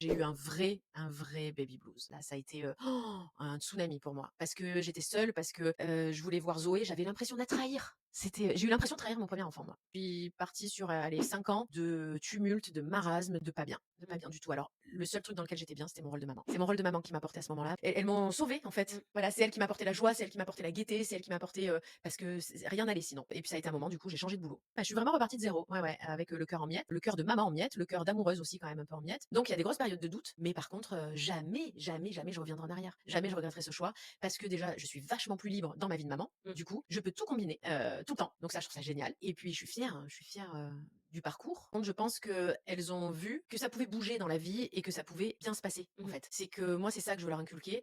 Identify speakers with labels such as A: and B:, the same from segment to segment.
A: J'ai eu un vrai baby blues. Là, ça a été, un tsunami pour moi. Parce que j'étais seule, parce que, je voulais voir Zoé, j'avais l'impression de la trahir. J'ai eu l'impression de trahir mon premier enfant, moi. Je suis partie sur, allez 5 ans de tumulte, de marasme, de pas bien du tout. Alors, le seul truc dans lequel j'étais bien, c'était mon rôle de maman. C'est mon rôle de maman qui m'a portée à ce moment-là. Elles m'ont sauvée, en fait. Voilà, c'est elles qui m'apportaient la joie, c'est elles qui m'apportaient la gaieté, c'est elles qui m'apportaient, parce que rien n'allait sinon. Et puis ça a été un moment, du coup, j'ai changé de boulot. Bah, je suis vraiment repartie de zéro. Ouais, ouais, avec, le cœur en miettes, le cœur de maman en miettes, le cœur d'amoureuse aussi quand même un peu en miettes. Donc il y a des grosses périodes de doute, mais par contre, jamais, jamais, jamais je reviendrai en arrière. Jamais je regretterai ce choix parce que déjà, je suis vachement plus libre dans ma vie de maman. Du coup, je peux tout combiner, tout le temps. Donc ça, je trouve ça génial. Et puis je suis fière, du parcours. Donc je pense qu'elles ont vu que ça pouvait bouger dans la vie et que ça pouvait bien se passer, en fait. C'est que moi, c'est ça que je veux leur inculquer.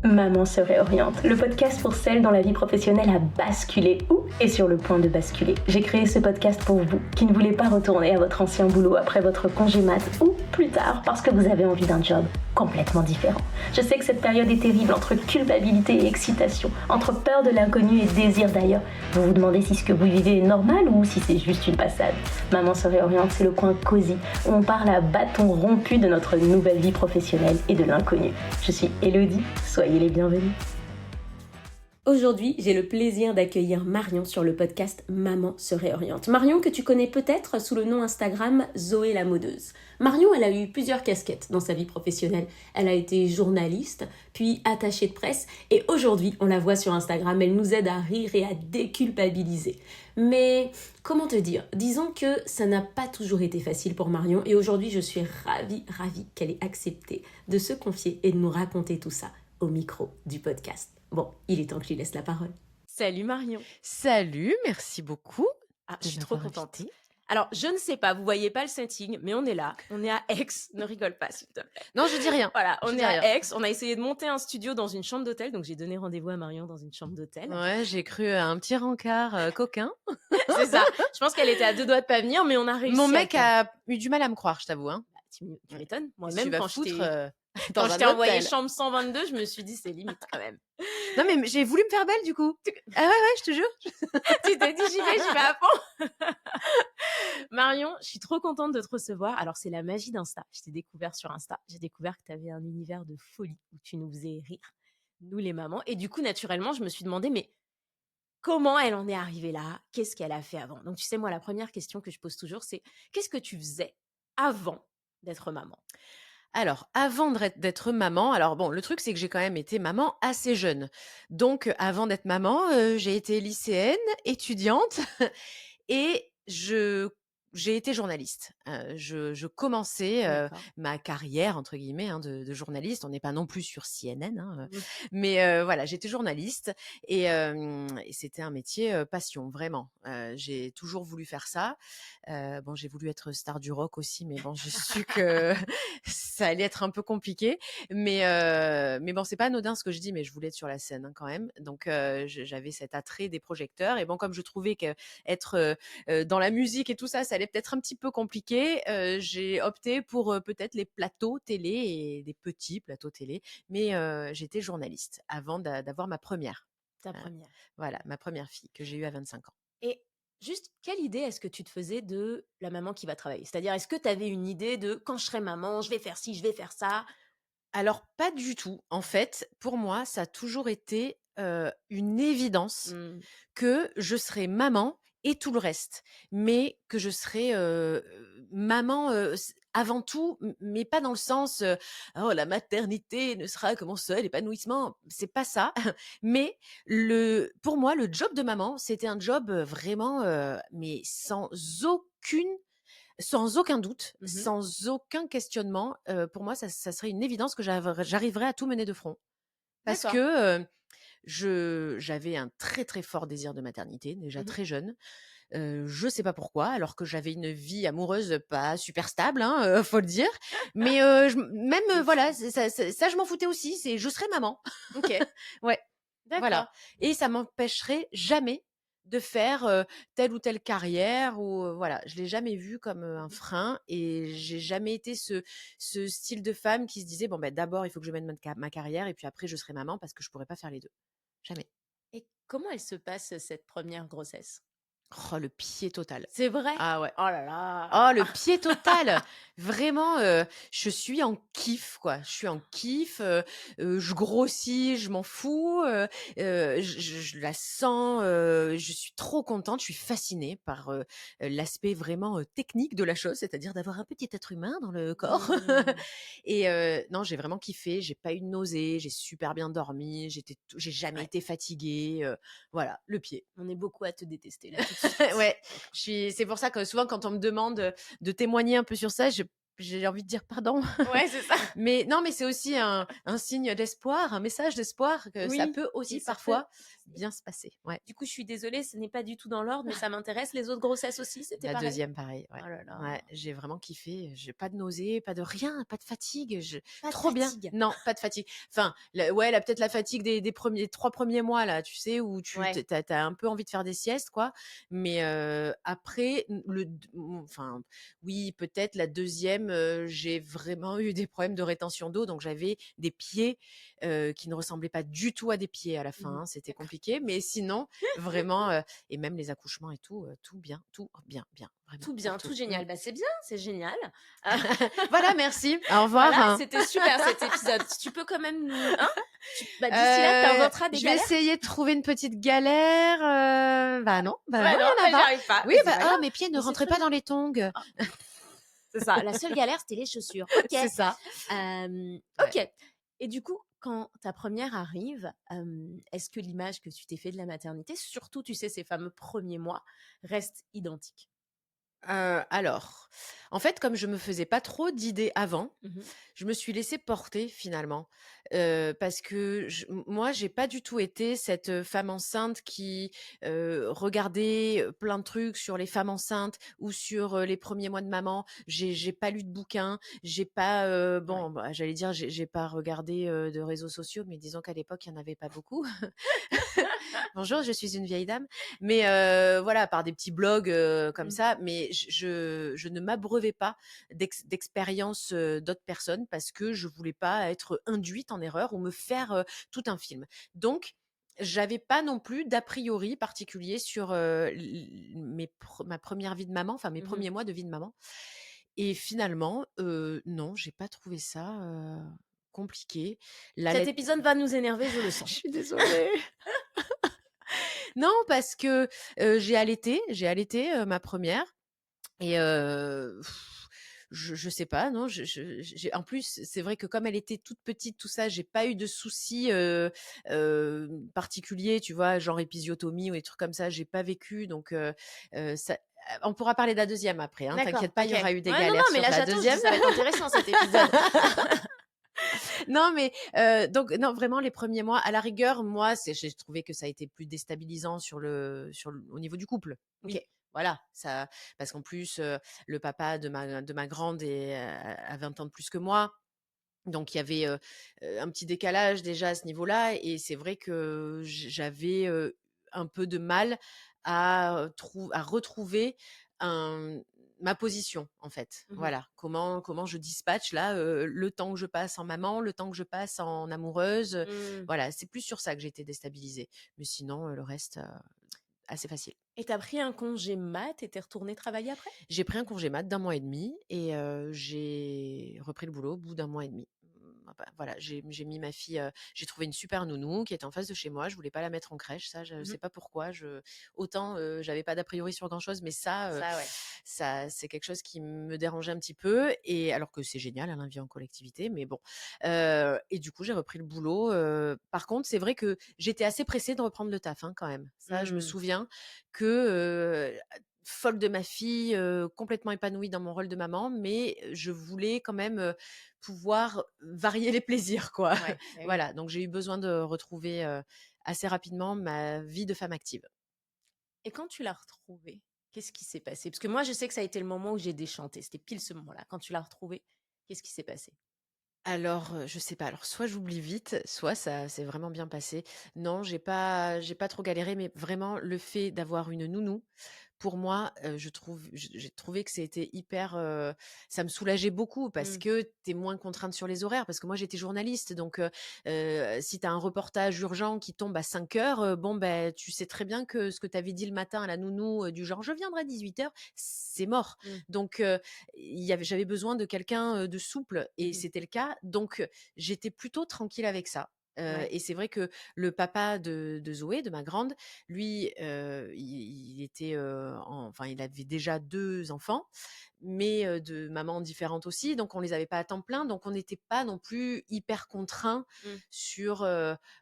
B: Maman se réoriente, le podcast pour celles dont la vie professionnelle a basculé ou est sur le point de basculer. J'ai créé ce podcast pour vous, qui ne voulez pas retourner à votre ancien boulot après votre congé mat ou plus tard parce que vous avez envie d'un job complètement différent. Je sais que cette période est terrible entre culpabilité et excitation, entre peur de l'inconnu et désir d'ailleurs. Vous vous demandez si ce que vous vivez est normal ou si c'est juste une passade. Maman se réoriente, c'est le coin cosy où on parle à bâton rompu de notre nouvelle vie professionnelle et de l'inconnu. Je suis Elodie, soyez les bienvenus. Aujourd'hui, j'ai le plaisir d'accueillir Marion sur le podcast Maman se réoriente. Marion que tu connais peut-être sous le nom Instagram Zoé la modeuse. Marion, elle a eu plusieurs casquettes dans sa vie professionnelle. Elle a été journaliste, puis attachée de presse et aujourd'hui, on la voit sur Instagram, elle nous aide à rire et à déculpabiliser. Mais comment te dire? Disons que ça n'a pas toujours été facile pour Marion et aujourd'hui, je suis ravie qu'elle ait accepté de se confier et de nous raconter tout ça au micro du podcast. Bon, il est temps que je lui laisse la parole. Salut Marion.
A: Salut, merci beaucoup
B: Ah,
A: de
B: je suis trop
A: m'avoir
B: contente.
A: invitée.
B: Alors, je ne sais pas, vous voyez pas le setting, mais on est là, on est à Aix, ne rigole pas s'il te plaît.
A: Non, je dis rien.
B: Voilà,
A: Je
B: on
A: dis
B: est à
A: rien.
B: Aix, on a essayé de monter un studio dans une chambre d'hôtel, donc j'ai donné rendez-vous à Marion dans une chambre d'hôtel.
A: Ouais, j'ai cru à un petit rencard coquin.
B: C'est ça, je pense qu'elle était à 2 doigts de pas venir, mais on a réussi.
A: Mon mec a eu du mal à me croire, je t'avoue. Hein.
B: Bah, tu m'étonnes,
A: Qu'est-ce que tu
B: moi-même
A: vas
B: quand je
A: foutre
B: t'ai
A: dans
B: quand je
A: un
B: t'ai envoyé
A: hôtel?
B: chambre 122, je me suis dit c'est limite quand même.
A: Non, mais j'ai voulu me faire belle du coup. Ah ouais, ouais, je te jure.
B: Tu t'es dit j'y vais à fond. Marion, je suis trop contente de te recevoir. Alors, c'est la magie d'Insta. Je t'ai découvert sur Insta. J'ai découvert que tu avais un univers de folie où tu nous faisais rire, nous les mamans. Et du coup, naturellement, je me suis demandé, mais comment elle en est arrivée là? Qu'est-ce qu'elle a fait avant? Donc, tu sais, moi, la première question que je pose toujours, c'est qu'est-ce que tu faisais avant d'être maman?
A: Alors, avant d'être maman, alors bon, le truc, c'est que j'ai quand même été maman assez jeune. Donc, avant d'être maman, j'ai été lycéenne, étudiante et j'ai été journaliste. Je commençais,
B: D'accord.
A: ma «carrière» entre guillemets, hein, de journaliste. On n'est pas non plus sur CNN, hein,
B: Mmh.
A: mais voilà, j'étais journaliste et c'était un métier, passion, vraiment. J'ai toujours voulu faire ça. Bon, j'ai voulu être star du rock aussi, mais bon, j'ai su que ça allait être un peu compliqué. Mais bon, c'est pas anodin ce que je dis, mais je voulais être sur la scène, hein, quand même. Donc j'avais cet attrait des projecteurs et bon, comme je trouvais qu'être, dans la musique et tout ça, ça allait peut-être un petit peu compliqué, j'ai opté pour, peut-être les plateaux télé et des petits plateaux télé, mais j'étais journaliste avant d'avoir ma première.
B: Ta
A: Heu,
B: première.
A: voilà, ma première fille que j'ai eue à 25 ans.
B: Et juste, quelle idée est-ce que tu te faisais de la maman qui va travailler? C'est-à-dire, est-ce que tu avais une idée de quand je serai maman, je vais faire ci, je vais faire ça?
A: Alors pas du tout. En fait, pour moi, ça a toujours été, une évidence
B: Mmh.
A: que je serais maman et tout le reste. Mais que je serais, maman, s avant tout, mais pas dans le sens, «Oh la maternité ne sera que mon seul épanouissement». C'est pas ça. Mais pour moi, le job de maman, c'était un job, vraiment, mais sans aucun doute,
B: Mmh.
A: sans aucun questionnement, pour moi, ça serait une évidence que j'arriverais à tout mener de front. Parce
B: D'accord.
A: que, j'avais un très, très fort désir de maternité, déjà
B: Mmh.
A: très jeune. Je sais pas pourquoi, alors que j'avais une vie amoureuse pas super stable, hein, faut le dire. Mais, voilà, ça je m'en foutais aussi, c'est je serai maman.
B: OK,
A: Ouais.
B: d'accord.
A: Voilà et ça m'empêcherait jamais de faire, telle ou telle carrière ou, voilà. Je l'ai jamais vu comme, un
B: Mmh.
A: frein et j'ai jamais été ce style de femme qui se disait: «Bon, bah, d'abord, il faut que je mène ma carrière et puis après je serai maman» parce que je pourrais pas faire les 2. Jamais.
B: Et comment elle se passe, cette première grossesse?
A: Oh, le pied total.
C: C'est vrai?
A: Ah ouais.
C: Oh là là!
A: Oh, le pied total! Vraiment, je suis en kiff, quoi. Je suis en kiff, je grossis, je m'en fous, je la sens, je suis trop contente, je suis fascinée par, l'aspect vraiment, technique de la chose, c'est-à-dire d'avoir un petit être humain dans le corps.
C: Mmh.
A: Et non, j'ai vraiment kiffé, j'ai pas eu de nausées, j'ai super bien dormi, j'ai jamais
C: Ouais,
A: été fatiguée, voilà, le pied.
C: on est beaucoup à te détester là tout de suite.
A: Ouais, c'est pour ça que souvent quand on me demande, de témoigner un peu sur ça, j'ai envie de dire: «Pardon».
C: Ouais, c'est ça.
A: Mais non, mais c'est aussi un signe d'espoir, un message d'espoir que ça
C: Oui
A: peut
C: et
A: aussi
C: ça peut
A: parfois bien se passer. Ouais.
C: du coup, je suis désolée, ce n'est pas du tout dans l'ordre, mais ça m'intéresse. Les autres grossesses aussi, c'était
A: La
C: pareil?
A: deuxième pareil, ouais.
C: Oh là là,
A: Ouais, j'ai vraiment kiffé, j'ai pas de nausées, pas de rien, pas de fatigue, je
C: pas de
A: trop bien.
C: fatigue?
A: Non, pas de fatigue. Enfin, ouais, là, peut-être la fatigue des 3 premiers mois là, tu sais, où
C: Ouais,
A: tu as un peu envie de faire des siestes quoi. Mais après enfin, oui, peut-être la deuxième, j'ai vraiment eu des problèmes de rétention d'eau, donc j'avais des pieds, qui ne ressemblaient pas du tout à des pieds à la fin,
C: mmh,
A: hein, c'était
C: d'accord.
A: compliqué. Mais sinon, vraiment, et même les accouchements et tout bien, bien, vraiment
C: Tout bien,
A: partout.
C: tout
A: Mmh.
C: génial. Bah, c'est génial.
A: Voilà, merci. Au revoir,
C: Voilà,
A: hein.
C: c'était super cet épisode. Tu peux quand même nous hein? Bah, d'ici là, tu inventeras des
A: Je vais
C: galères?
A: essayer de trouver une petite galère, bah, non,
C: Bah, non,
A: il y en a
C: bah,
A: pas.
C: j'arrive pas.
A: Oui,
C: Mais c'est
A: bah,
C: pas grave,
A: oh, mes pieds ne
C: mais c'est
A: rentraient
C: très
A: pas
C: bien.
A: dans les tongs.
C: Ah, c'est ça, la seule galère, c'était les chaussures. OK,
A: C'est ça. Ouais.
C: OK et du coup, quand ta première arrive, est-ce que l'image que tu t'es fait de la maternité, surtout, tu sais, ces fameux premiers mois, reste identique?
A: Alors, en fait, comme je me faisais pas trop d'idées avant,
C: Mmh.
A: je me suis laissée porter finalement, parce que moi, j'ai pas du tout été cette, femme enceinte qui, regardait, plein de trucs sur les femmes enceintes ou sur, les premiers mois de maman. J'ai pas lu de bouquins, j'ai pas,
C: Ouais.
A: bon, bah, j'allais dire j'ai pas regardé, de réseaux sociaux, mais disons qu'à l'époque, il y en avait pas beaucoup. Bonjour, je suis une vieille dame. Mais voilà, par des petits blogs, comme
C: Mmh.
A: ça, mais je ne m'abreuvais pas d'expériences, d'autres personnes parce que je voulais pas être induite en erreur ou me faire, tout un film. Donc j'avais pas non plus d'a priori particulier sur, ma première vie de maman, enfin mes
C: Mmh.
A: premiers mois de vie de maman. Et finalement, non, j'ai pas trouvé ça, compliqué.
C: Cet
A: L'allait
C: épisode va nous énerver, je le
A: Je
C: sens.
A: suis désolée. Non, parce que, j'ai allaité, ma première et je sais pas, non, j'ai en plus, c'est vrai que comme elle était toute petite, tout ça, j'ai pas eu de soucis, particuliers, tu vois? Genre épisiotomie ou des trucs comme ça, j'ai pas vécu donc ça on pourra parler de la deuxième après, hein,
C: D'accord,
A: t'inquiète pas, il
C: OK.
A: y aura eu des
C: Ouais, non, non,
A: galères
C: mais
A: sur
C: là,
A: la
C: j'attends, je dis
A: deuxième.
C: ça va être intéressant cet épisode.
A: Non, mais donc non, vraiment les premiers mois, à la rigueur, moi, j'ai trouvé que ça a été plus déstabilisant au niveau du couple.
C: Oui.
A: OK, voilà, ça parce qu'en plus, le papa de ma grande a 20 ans de plus que moi. Donc il y avait, un petit décalage déjà à ce niveau-là et c'est vrai que j'avais, un peu de mal à retrouver un ma position, en fait.
C: Mmh.
A: Voilà, comment je dispatche là, le temps que je passe en maman, le temps que je passe en amoureuse,
C: Mmh.
A: voilà, c'est plus sur ça que j'ai été déstabilisée. Mais sinon, le reste, assez facile.
C: Et tu as pris un congé mat et tu es retournée travailler après?
A: J'ai pris un congé mat d'1 mois et demi et j'ai repris le boulot au bout d'1 mois et demi. Bah, voilà, j'ai mis ma fille, j'ai trouvé une super nounou qui était en face de chez moi. Je voulais pas la mettre en crèche, ça, je sais
C: Mmh.
A: pas pourquoi. Autant, j'avais pas d'a priori sur grand chose, mais
C: Ça, ouais.
A: ça, c'est quelque chose qui me dérangeait un petit peu et alors que c'est génial, hein, la vie en collectivité, mais bon. Et du coup, j'ai repris le boulot. Par contre, c'est vrai que j'étais assez pressée de reprendre le taf, hein, quand même. Ça, je me
C: Mmh.
A: souviens que, folle de ma fille, complètement épanouie dans mon rôle de maman, mais je voulais quand même, pouvoir varier les plaisirs, quoi.
C: Ouais, bah, oui.
A: Voilà, donc j'ai eu besoin de retrouver, assez rapidement ma vie de femme active.
C: Et quand tu l'as retrouvée, qu'est-ce qui s'est passé? Parce que moi, je sais que ça a été le moment où j'ai déchanté. C'était pile ce moment-là. Quand tu l'as retrouvée, qu'est-ce qui s'est passé?
A: Alors, je sais pas, alors soit j'oublie vite, soit ça s'est vraiment bien passé. Non, j'ai pas trop galéré, mais vraiment le fait d'avoir une nounou pour moi, j'ai trouvé que c'était hyper, ça me soulageait beaucoup parce
C: Mmh.
A: que tu es moins contrainte sur les horaires. Parce que moi, j'étais journaliste, donc si tu as un reportage urgent qui tombe à 5 heures, bon, ben, tu sais très bien que ce que tu avais dit le matin à la nounou, du genre: «Je viendrai à 18 heures», c'est mort.
C: Mmh.
A: Donc j'avais besoin de quelqu'un, de souple et
C: Mmh.
A: c'était le cas. Donc j'étais plutôt tranquille avec ça.
C: Ouais.
A: Et c'est vrai que le papa de Zoé, de ma grande, lui, il était, enfin, il avait déjà 2 enfants, mais de mamans différentes aussi, donc on les avait pas à temps plein, donc on n'était pas non plus hyper contraints
C: Mmh.
A: sur,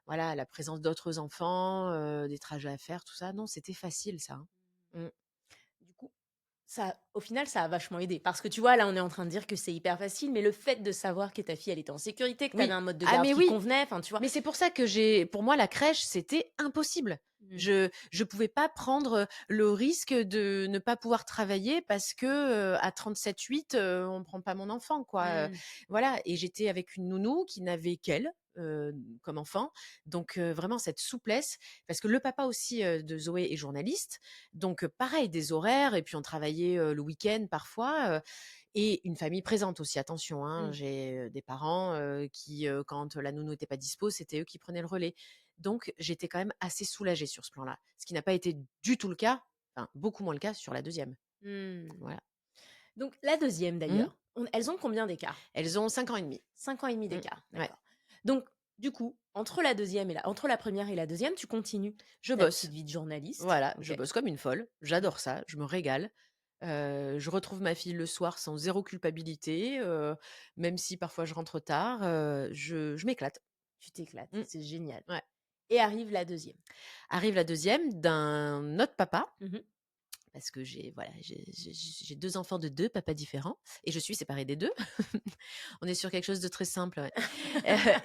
A: voilà, la présence d'autres enfants, des trajets à faire, tout ça. Non, c'était facile ça, hein. Mmh.
C: Du coup, ça au final, ça a vachement aidé parce que tu vois, là, on est en train de dire que c'est hyper facile, mais le fait de savoir que ta fille, elle était en sécurité, que tu avais
A: Oui.
C: un mode de
A: Ah
C: garde
A: mais
C: qui
A: oui!
C: convenait, enfin, tu vois?
A: Mais c'est pour ça que pour moi, la crèche, c'était impossible.
C: Mmh.
A: Je pouvais pas prendre, le risque de ne pas pouvoir travailler parce que, à 37,8, on prend pas mon enfant, quoi,
C: Mmh.
A: voilà. Et j'étais avec une nounou qui n'avait qu'elle, comme enfant. Donc vraiment cette souplesse parce que le papa aussi, de Zoé est journaliste. Donc pareil, des horaires et puis on travaillait, le week-end parfois, et une famille présente aussi, attention, hein.
C: Mmh.
A: J'ai, des parents, qui, quand la nounou était pas dispo, c'était eux qui prenaient le relais. Donc j'étais quand même assez soulagée sur ce plan-là. Ce qui n'a pas été du tout le cas, enfin beaucoup moins le cas sur la deuxième.
C: Mmh.
A: Voilà.
C: Donc la deuxième
A: Mmh.
C: d'ailleurs, elles ont combien d'écart?
A: Elles ont 5 ans et demi.
C: 5 ans et demi
A: Mmh.
C: d'écart,
A: Ouais.
C: d'accord. Donc du coup, entre la première et la deuxième, tu continues
A: Je
C: ta petite
A: bosse.
C: vie de journaliste,
A: Voilà, je
C: OK.
A: bosse comme une folle.
C: Mmh.
A: J'adore ça, je me régale. Je retrouve ma fille le soir sans zéro culpabilité, même si parfois je rentre tard, je m'éclate.
C: Tu t'éclates,
A: Mmh.
C: c'est génial.
A: Ouais.
C: Et arrive la deuxième.
A: Arrive la deuxième d'un autre papa.
C: Mmh.
A: Parce que j'ai 2 enfants de 2 papas différents et je suis séparée des 2. On est sur quelque chose de très simple, ouais.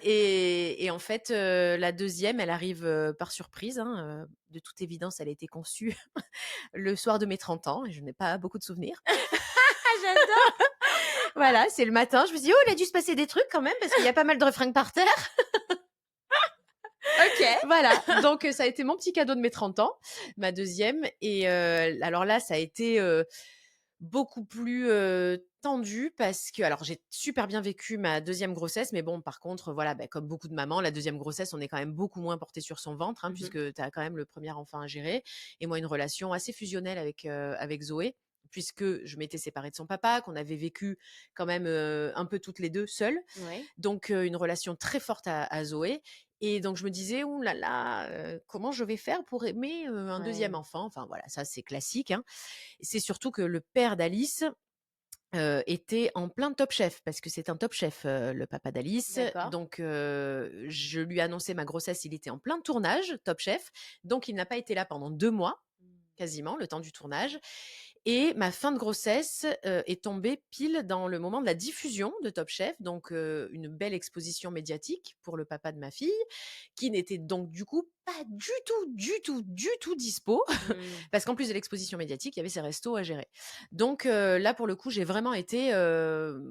A: Et en fait, la deuxième, elle arrive, par surprise, hein, de toute évidence, elle a été conçue le soir de mes 30 ans et je n'ai pas beaucoup de souvenirs.
C: Ah j'adore!
A: Voilà, c'est le matin, je me suis dit: «Oh, il a dû se passer des trucs quand même parce qu'il y a pas mal de refringues par terre».
C: OK.
A: Voilà, donc ça a été mon petit cadeau de mes 30 ans, ma deuxième. Et alors là, ça a été, beaucoup plus, tendu parce que alors j'ai super bien vécu ma deuxième grossesse, mais bon, par contre, voilà, bah, comme beaucoup de mamans, la deuxième grossesse, on est quand même beaucoup moins porté sur son ventre, hein,
C: Mmh.
A: puisque tu as quand même le premier enfant à gérer. Et moi, une relation assez fusionnelle avec Zoé, puisque je m'étais séparée de son papa, qu'on avait vécu quand même, un peu toutes les 2 seules.
C: Ouais,
A: Donc une relation très forte à Zoé. Et donc je me disais: «Ouh là là, comment je vais faire pour aimer, un deuxième
C: ouais,
A: enfant?» Enfin voilà, ça c'est classique, hein. C'est surtout que le père d'Alice, était en plein Top Chef parce que c'est un Top Chef, le papa d'Alice.
C: d'accord.
A: Donc je lui ai annoncé ma grossesse, il était en plein tournage Top Chef, donc il n'a pas été là pendant 2 mois,
C: Mmh.
A: quasiment, le temps du tournage. Et ma fin de grossesse, est tombée pile dans le moment de la diffusion de Top Chef, donc une belle exposition médiatique pour le papa de ma fille, qui n'était donc du coup pas du tout, du tout, du tout dispo.
C: Mmh.
A: Parce qu'en plus de l'exposition médiatique, il y avait ses restos à gérer. Donc là, pour le coup, j'ai vraiment été,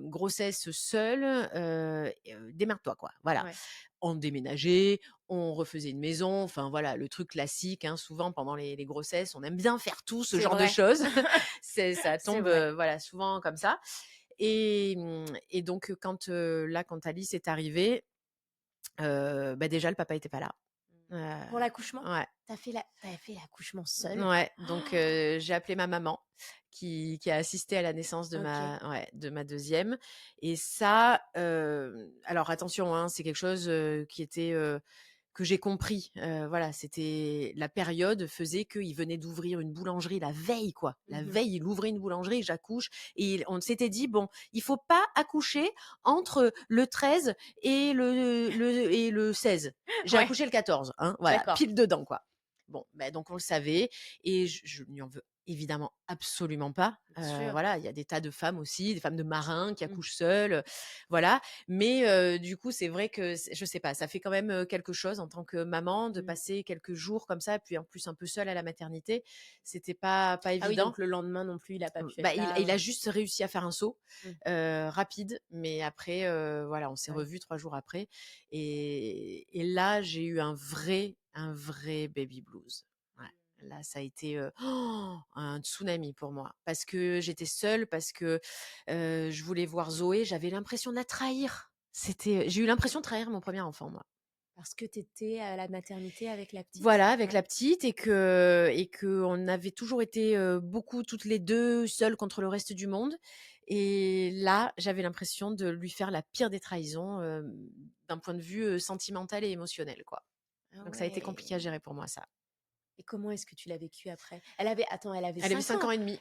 A: grossesse seule, démerde-toi, quoi. Voilà.
C: Ouais,
A: On déménageait, on refaisait une maison, enfin voilà, le truc classique, hein. Souvent pendant les grossesses, on aime bien faire tout ce
C: c'est
A: genre de
C: vrai.
A: choses. Ça
C: C'est
A: tombe,
C: vrai.
A: voilà, souvent comme ça. Et donc quand Alice est arrivée, bah, déjà le papa était pas là.
C: Pour l'accouchement?
A: Ouais.
C: Tu fait l'accouchement seule?
A: Ouais, donc j'ai appelé ma maman qui a assisté à la naissance
C: OK.
A: de ma deuxième. Et ça, alors attention, hein, c'est quelque chose, qui était, que j'ai compris. Voilà, c'était la période faisait qu'il venait d'ouvrir une boulangerie la veille, quoi. La
C: Mmh.
A: veille, il ouvrait une boulangerie, j'accouche. Et on s'était dit: «Bon, il faut pas accoucher entre le 13 et le 16». J'ai
C: Ouais,
A: accouché le 14, hein, voilà,
C: d'accord.
A: pile dedans, quoi. Bon, bah, donc on le savait. Et je lui en veux évidemment absolument pas.
C: Bien sûr.
A: Voilà, il y a des tas de femmes aussi, des femmes de marins qui
C: Mmh.
A: accouchent seules, voilà. Mais du coup, c'est vrai que je sais pas, ça fait quand même, quelque chose en tant que maman de
C: Mmh.
A: passer quelques jours comme ça, puis en plus un peu seule à la maternité. C'était pas
C: Ah oui,
A: évident.
C: donc le lendemain non plus, il a pas pu
A: Bah,
C: être
A: il
C: là,
A: il a juste réussi à faire un saut,
C: Mmh.
A: rapide, mais après, voilà, on s'est
C: Ouais.
A: revus 3 jours après. Et là, j'ai eu un vrai baby blues. Ouais. Là, ça a été, un tsunami pour moi. Parce que j'étais seule, parce que, je voulais voir Zoé, j'avais l'impression de la trahir. J'ai eu l'impression de trahir mon premier enfant, moi.
C: Parce que tu étais à la maternité avec la petite?
A: Voilà, avec
C: Ouais.
A: la petite et qu'on avait toujours été, beaucoup toutes les 2 seules contre le reste du monde et là, j'avais l'impression de lui faire la pire des trahisons, d'un point de vue, sentimental et émotionnel, quoi.
C: Ah
A: Donc ça a été
C: ouais.
A: compliqué à gérer pour moi, ça.
C: Et comment est-ce que tu l'as vécu après? Elle avait
A: Elle avait
C: 5
A: 5 ans
C: ans.
A: et demi.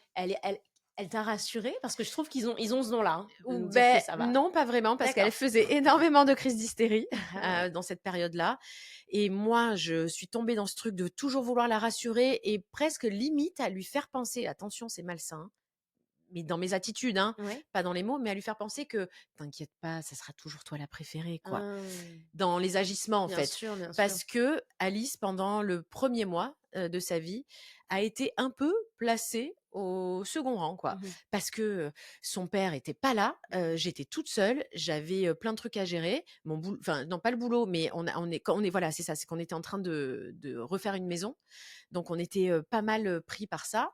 C: Elle t'a rassurée? Parce que je trouve qu'ils ont ce don-là, hein, de
A: Ou
C: nous dire que
A: beh,
C: ça va.
A: non, pas vraiment, parce qu'elle
C: D'accord.
A: faisait énormément de crises d'hystérie,
C: Ah ouais.
A: dans cette période-là et moi, je suis tombée dans ce truc de toujours vouloir la rassurer et presque limite à lui faire penser attention, c'est malsain, hein, mais dans mes attitudes, hein,
C: Ouais.
A: pas dans les mots, mais à lui faire penser que: «T'inquiète pas, ça sera toujours toi la préférée», quoi.
C: Ah.
A: Dans les agissements, en
C: Bien
A: fait.
C: sûr, bien sûr.
A: Parce que Alice, pendant le premier mois, de sa vie, a été un peu placée au second rang, quoi.
C: Mmh.
A: Parce que, son père était pas là, j'étais toute seule, j'avais, plein de trucs à gérer. Enfin, non, pas le boulot, mais on est voilà, c'est ça, c'est qu'on était en train de refaire une maison. Donc on était, pas mal, pris par ça.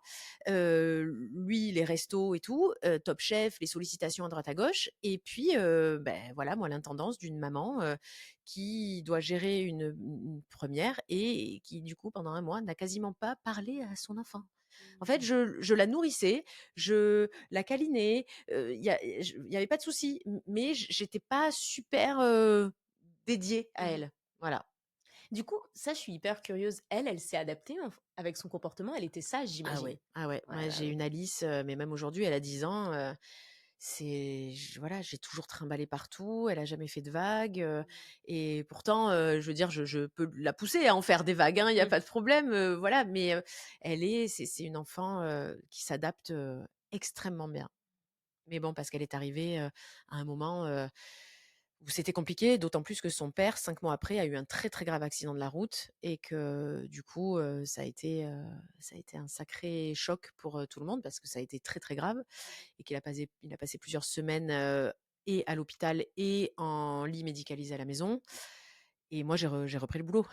A: Lui, les restos et tout, Top Chef, les sollicitations à droite à gauche et puis, voilà, moi l'intendance d'une maman, qui doit gérer une 1 et qui du coup pendant un mois n'a quasiment pas parlé à son enfant. En fait,
C: Mmh.
A: je la nourrissais, je la câlinais, il y avait pas de souci, mais j'étais pas super, dédiée à
C: Mmh.
A: elle. Voilà.
C: Du coup, ça, je suis hyper curieuse. Elle s'est adaptée avec son comportement. Elle était sage,
A: Ah
C: j'imagine?
A: ouais, ah ouais.
C: Ouais,
A: Moi,
C: bah,
A: j'ai
C: oui.
A: une Alice, mais même aujourd'hui, elle a 10 ans, voilà, j'ai toujours trimballé partout, elle a jamais fait de vagues, et pourtant, je veux dire, je peux la pousser à en faire des vagues, hein, il y a
C: Mmh.
A: pas de problème, voilà, mais, c'est une enfant, qui s'adapte, extrêmement bien. Mais bon, parce qu'elle est arrivée, à un moment, où c'était compliqué, d'autant plus que son père, 5 mois après, a eu un très, très grave accident de la route et que du coup, ça a été un sacré choc pour, tout le monde parce que ça a été très, très grave et il a passé plusieurs semaines, et à l'hôpital et en lit médicalisé à la maison et moi j'ai repris le boulot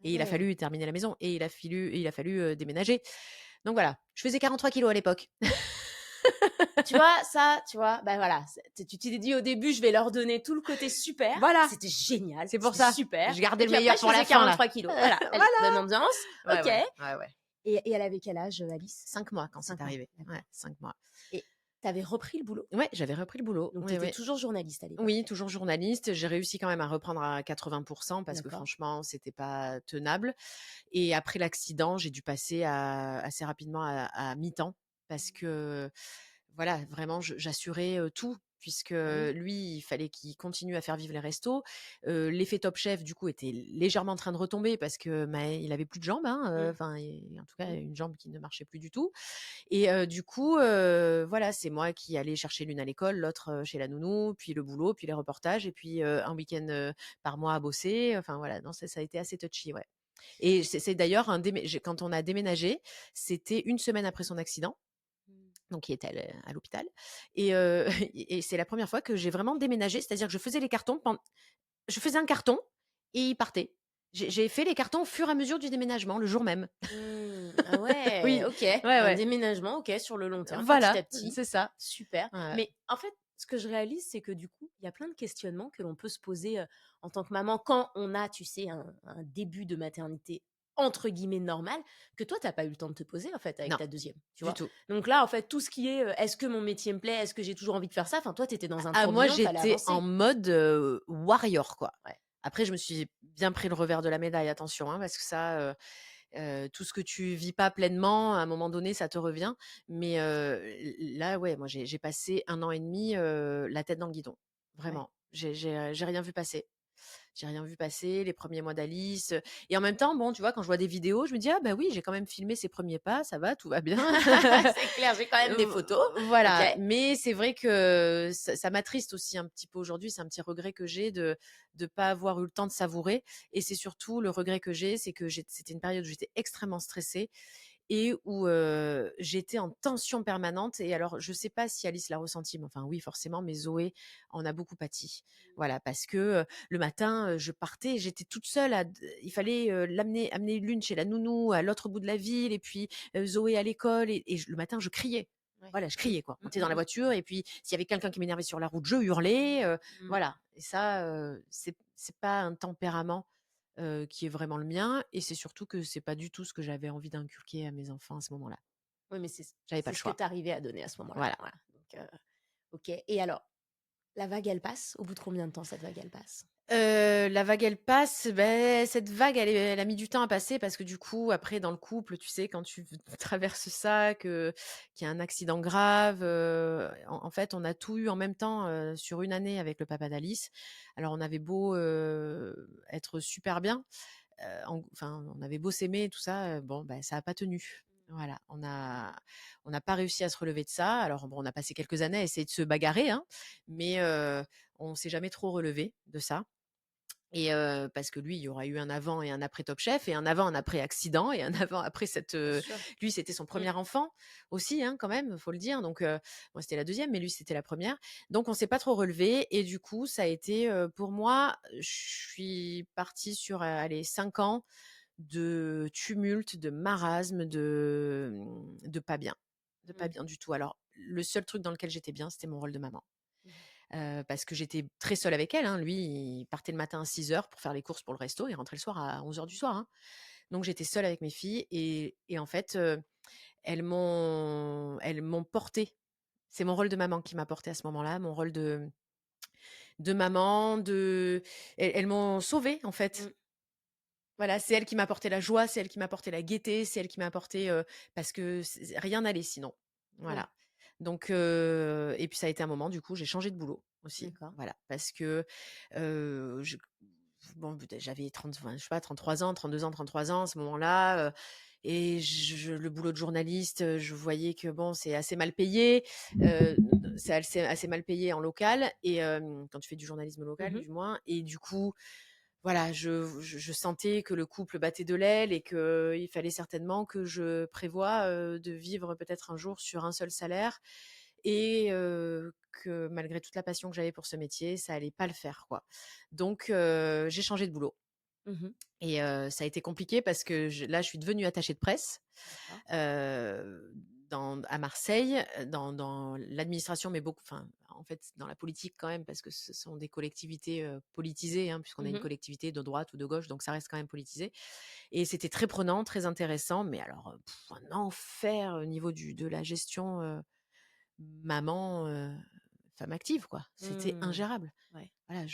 A: et il a
C: Ouais.
A: fallu terminer la maison et il a fallu, déménager. Donc voilà, je faisais 43 kilos à l'époque.
C: Tu vois, ça, tu vois, bah, voilà, tu t'es dit au début: «Je vais leur donner tout le côté super».
A: Voilà,
C: C'était génial,
A: c'est pour
C: c'était
A: ça.
C: super
A: Je gardais
C: et
A: le
C: puis après
A: meilleur
C: je
A: pour la
C: faisais
A: fin là.
C: 43 kilos. Voilà, allez, bonne
A: Voilà!
C: ambiance,
A: Ouais,
C: OK.
A: ouais, ouais, ouais.
C: Et elle avait quel âge, Alice?
A: 5 mois quand c'est
C: 5 mois,
A: arrivé. Ouais,
C: d'accord.
A: 5 mois.
C: Et tu avais repris le boulot?
A: Ouais, j'avais repris le boulot.
C: Donc tu
A: Oui,
C: étais
A: oui.
C: toujours journaliste à l'époque?
A: Oui, toujours journaliste. J'ai réussi quand même à reprendre à 80 parce que
C: D'accord.
A: franchement, c'était pas tenable et après l'accident, j'ai dû passer assez rapidement à mi-temps parce que, voilà, vraiment j'assurais, tout puisque
C: Bah oui.
A: lui, il fallait qu'il continue à faire vivre les restos. L'effet Top Chef, du coup, était légèrement en train de retomber parce que, il avait plus de jambes, hein,
C: Mmh.
A: enfin et en tout cas,
C: Mmh.
A: une jambe qui ne marchait plus du tout et du coup, voilà, c'est moi qui allais chercher l'une à l'école, l'autre, chez la nounou, puis le boulot, puis les reportages et puis, un week-end, par mois à bosser. Enfin voilà, non, ça a été assez touchy, ouais et c'est d'ailleurs quand on a déménagé, c'était une semaine après son accident,
C: Mmh.
A: donc il était à l'hôpital et et c'est la première fois que j'ai vraiment déménagé, c'est-à-dire que je faisais un carton et il partait. J'ai fait les cartons au fur et à mesure du déménagement, le jour même.
C: Mmh. Ah ouais,
A: Oui,
C: OK.
A: ouais,
C: Un
A: ouais,
C: déménagement, OK, sur le long terme, petit
A: voilà,
C: à petit.
A: c'est ça.
C: Super.
A: Ouais.
C: Mais en fait, ce que je réalise, c'est que du coup, il y a plein de questionnements que l'on peut se poser, en tant que maman quand on a, tu sais, un début de maternité entre guillemets «normal», que toi, tu as pas eu le temps de te poser, en fait, avec
A: Non,
C: ta deuxième, tu
A: du
C: vois?
A: tout.
C: Donc là, en fait, tout ce qui est, «Est-ce que mon métier me plaît? Est-ce que j'ai toujours envie de faire ça?» Enfin, toi, tu étais dans un
A: Ah moi,
C: tourbillon, fallait
A: j'étais en
C: avancer.
A: mode, warrior, quoi.
C: Ouais.
A: Après, je me suis bien pris le revers de la médaille, attention, hein, parce que ça, tout ce que tu vis pas pleinement, à un moment donné, ça te revient. Mais, là, ouais, moi, j'ai passé 1 an et demi, la tête dans le guidon.
C: Ouais.
A: Vraiment. J'ai rien vu passer. J'ai rien vu passer, les premiers mois d'Alice, et en même temps, bon, tu vois, quand je vois des vidéos, je me dis: «Ah bah oui, j'ai quand même filmé ses premiers pas, ça va, tout va bien».
C: C'est clair, j'ai quand même des photos. OK.
A: Voilà, mais c'est vrai que ça m'attriste aussi un petit peu aujourd'hui, c'est un petit regret que j'ai de pas avoir eu le temps de savourer et c'est surtout le regret que j'ai, c'est que c'était une période où j'étais extrêmement stressée et où, j'étais en tension permanente et alors je sais pas si Alice l'a ressenti, mais enfin oui forcément, mais Zoé en a beaucoup pâti. Voilà, parce que, le matin, je partais, j'étais toute seule à d il fallait, amener l'une chez la nounou à l'autre bout de la ville et puis, Zoé à l'école et le matin je criais.
C: Ouais.
A: Voilà, je
C: Mmh.
A: criais quoi.
C: Mmh,
A: On était
C: mmh,
A: dans la
C: mmh.
A: voiture et puis s'il y avait quelqu'un qui m'énervait sur la route, je hurlais,
C: Mmh.
A: voilà et ça, c'est pas un tempérament, qui est vraiment le mien et c'est surtout que c'est pas du tout ce que j'avais envie d'inculquer à mes enfants à ce moment-là.
C: Oui, mais c'est c
A: J'avais pas
C: c'est
A: le
C: ce que
A: choix.
C: tu arrivais à donner à ce moment-là.
A: Voilà.
C: Voilà, donc OK, et alors, la vague, elle passe? Au bout de combien de temps cette vague, elle passe?
A: La vague, elle passe, beh, cette vague, elle a mis du temps à passer parce que du coup, après dans le couple, tu sais, quand tu traverses ça, qu'il y a un accident grave, en fait, on a tout eu en même temps, sur une année avec le papa d'Alice. Alors on avait beau, être super bien, enfin, on avait beau s'aimer et tout ça, bon, bah, ça a pas tenu. Voilà, on n'a pas réussi à se relever de ça. Alors bon, on a passé quelques années à essayer de se bagarrer, hein, mais on s'est jamais trop relevé de ça. Et parce que lui, il y aura eu un avant et un après Top Chef et un avant, un après accident et un avant, après cette,
C: Bien sûr.
A: lui, c'était son
C: Mmh.
A: premier enfant aussi, hein, quand même, faut le dire. Donc moi, c'était la deuxième, mais lui, c'était la première. Donc on s'est pas trop relevé et du coup, ça a été, pour moi, je suis partie sur, allez 5 ans de tumulte, de marasme, de pas bien, de pas
C: Mmh.
A: bien du tout. Alors le seul truc dans lequel j'étais bien, c'était mon rôle de maman.
C: Mmh.
A: Parce que j'étais très seule avec elle, hein. Lui, il partait le matin à 6 heures pour faire les courses pour le resto et rentrait le soir à 11 heures du soir, hein. Donc j'étais seule avec mes filles et en fait, elles m'ont portée. C'est mon rôle de maman qui m'a portée à ce moment-là, mon rôle de maman, elles m'ont sauvée, en fait.
C: Mmh.
A: Voilà, c'est elle qui m'a apporté la joie, c'est elle qui m'a apporté la gaieté, c'est elle qui m'a apporté, parce que rien n'allait sinon.
C: Oui,
A: Voilà. Donc et puis ça a été un moment du coup, j'ai changé de boulot aussi.
C: d'accord.
A: Voilà, parce que, je bon, peut-être j'avais 30, enfin, je sais pas, 33 ans, 32 ans, 33 ans à ce moment-là, et le boulot de journaliste, je voyais que bon, c'est assez mal payé, c'est assez mal payé en local et quand tu fais du journalisme local
C: Mmh.
A: du moins et du coup, voilà, je sentais que le couple battait de l'aile et qu'il fallait certainement que je prévoie, de vivre peut-être un jour sur un seul salaire et que malgré toute la passion que j'avais pour ce métier, ça allait pas le faire, quoi. Donc j'ai changé de boulot
C: Mmh.
A: et ça a été compliqué parce que je suis devenue attachée de presse,
C: D'accord.
A: heu, à Marseille, dans l'administration, mais beaucoup enfin, en fait, dans la politique quand même parce que ce sont des collectivités, politisées, hein, puisqu'on est une
C: Mmh.
A: collectivité de droite ou de gauche, donc ça reste quand même politisé et c'était très prenant, très intéressant, mais alors, un enfer au niveau de la gestion, maman, femme active, quoi. C'était
C: Mmh.
A: ingérable.
C: Ouais.
A: Voilà,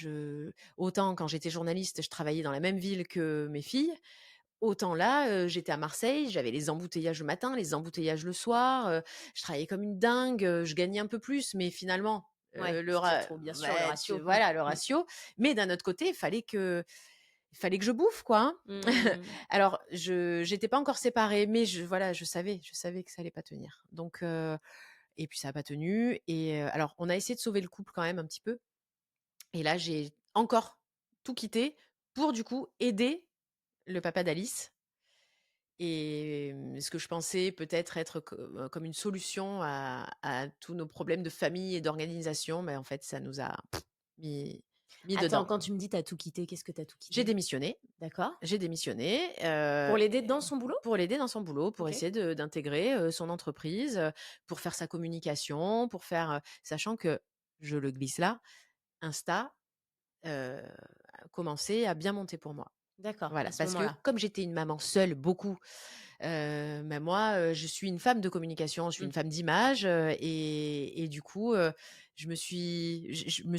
A: autant quand j'étais journaliste, je travaillais dans la même ville que mes filles, autant là, j'étais à Marseille, j'avais les embouteillages le matin, les embouteillages le soir, je travaillais comme une dingue, je gagnais un peu plus, mais finalement,
C: Ouais,
A: le
C: tu t'y
A: ra
C: retrouves bien sûr, le
A: bah,
C: ratio. Mmh.
A: voilà, le
C: Mmh.
A: ratio. Mais d'un autre côté, il fallait que je bouffe, quoi, hein.
C: Mmh.
A: Alors j'étais pas encore séparée, mais voilà, je savais que ça allait pas tenir. Donc et puis ça a pas tenu et alors on a essayé de sauver le couple quand même un petit peu et là, j'ai encore tout quitté pour du coup aider le papa d'Alice et ce que je pensais peut-être être comme une solution à tous nos problèmes de famille et d'organisation, mais en fait, ça nous a mis
C: Attends,
A: dedans.
C: quand tu me dis: «Tu as tout quitté», qu'est-ce que tu as tout
A: J'ai
C: quitté?
A: démissionné,
C: D'accord.
A: j'ai démissionné,
C: Pour l'aider dans son boulot?
A: pour l'aider dans son boulot, pour
C: OK.
A: essayer d'intégrer, son entreprise, pour faire sa communication, pour faire, sachant que, je le glisse là, Insta, commençait à bien monter pour moi.
C: D'accord,
A: Voilà,
C: à ce
A: parce que
C: moment-là.
A: comme j'étais une maman seule beaucoup, bah, moi, je suis une femme de communication, je suis
C: Mmh.
A: une femme d'image, et du coup, je me suis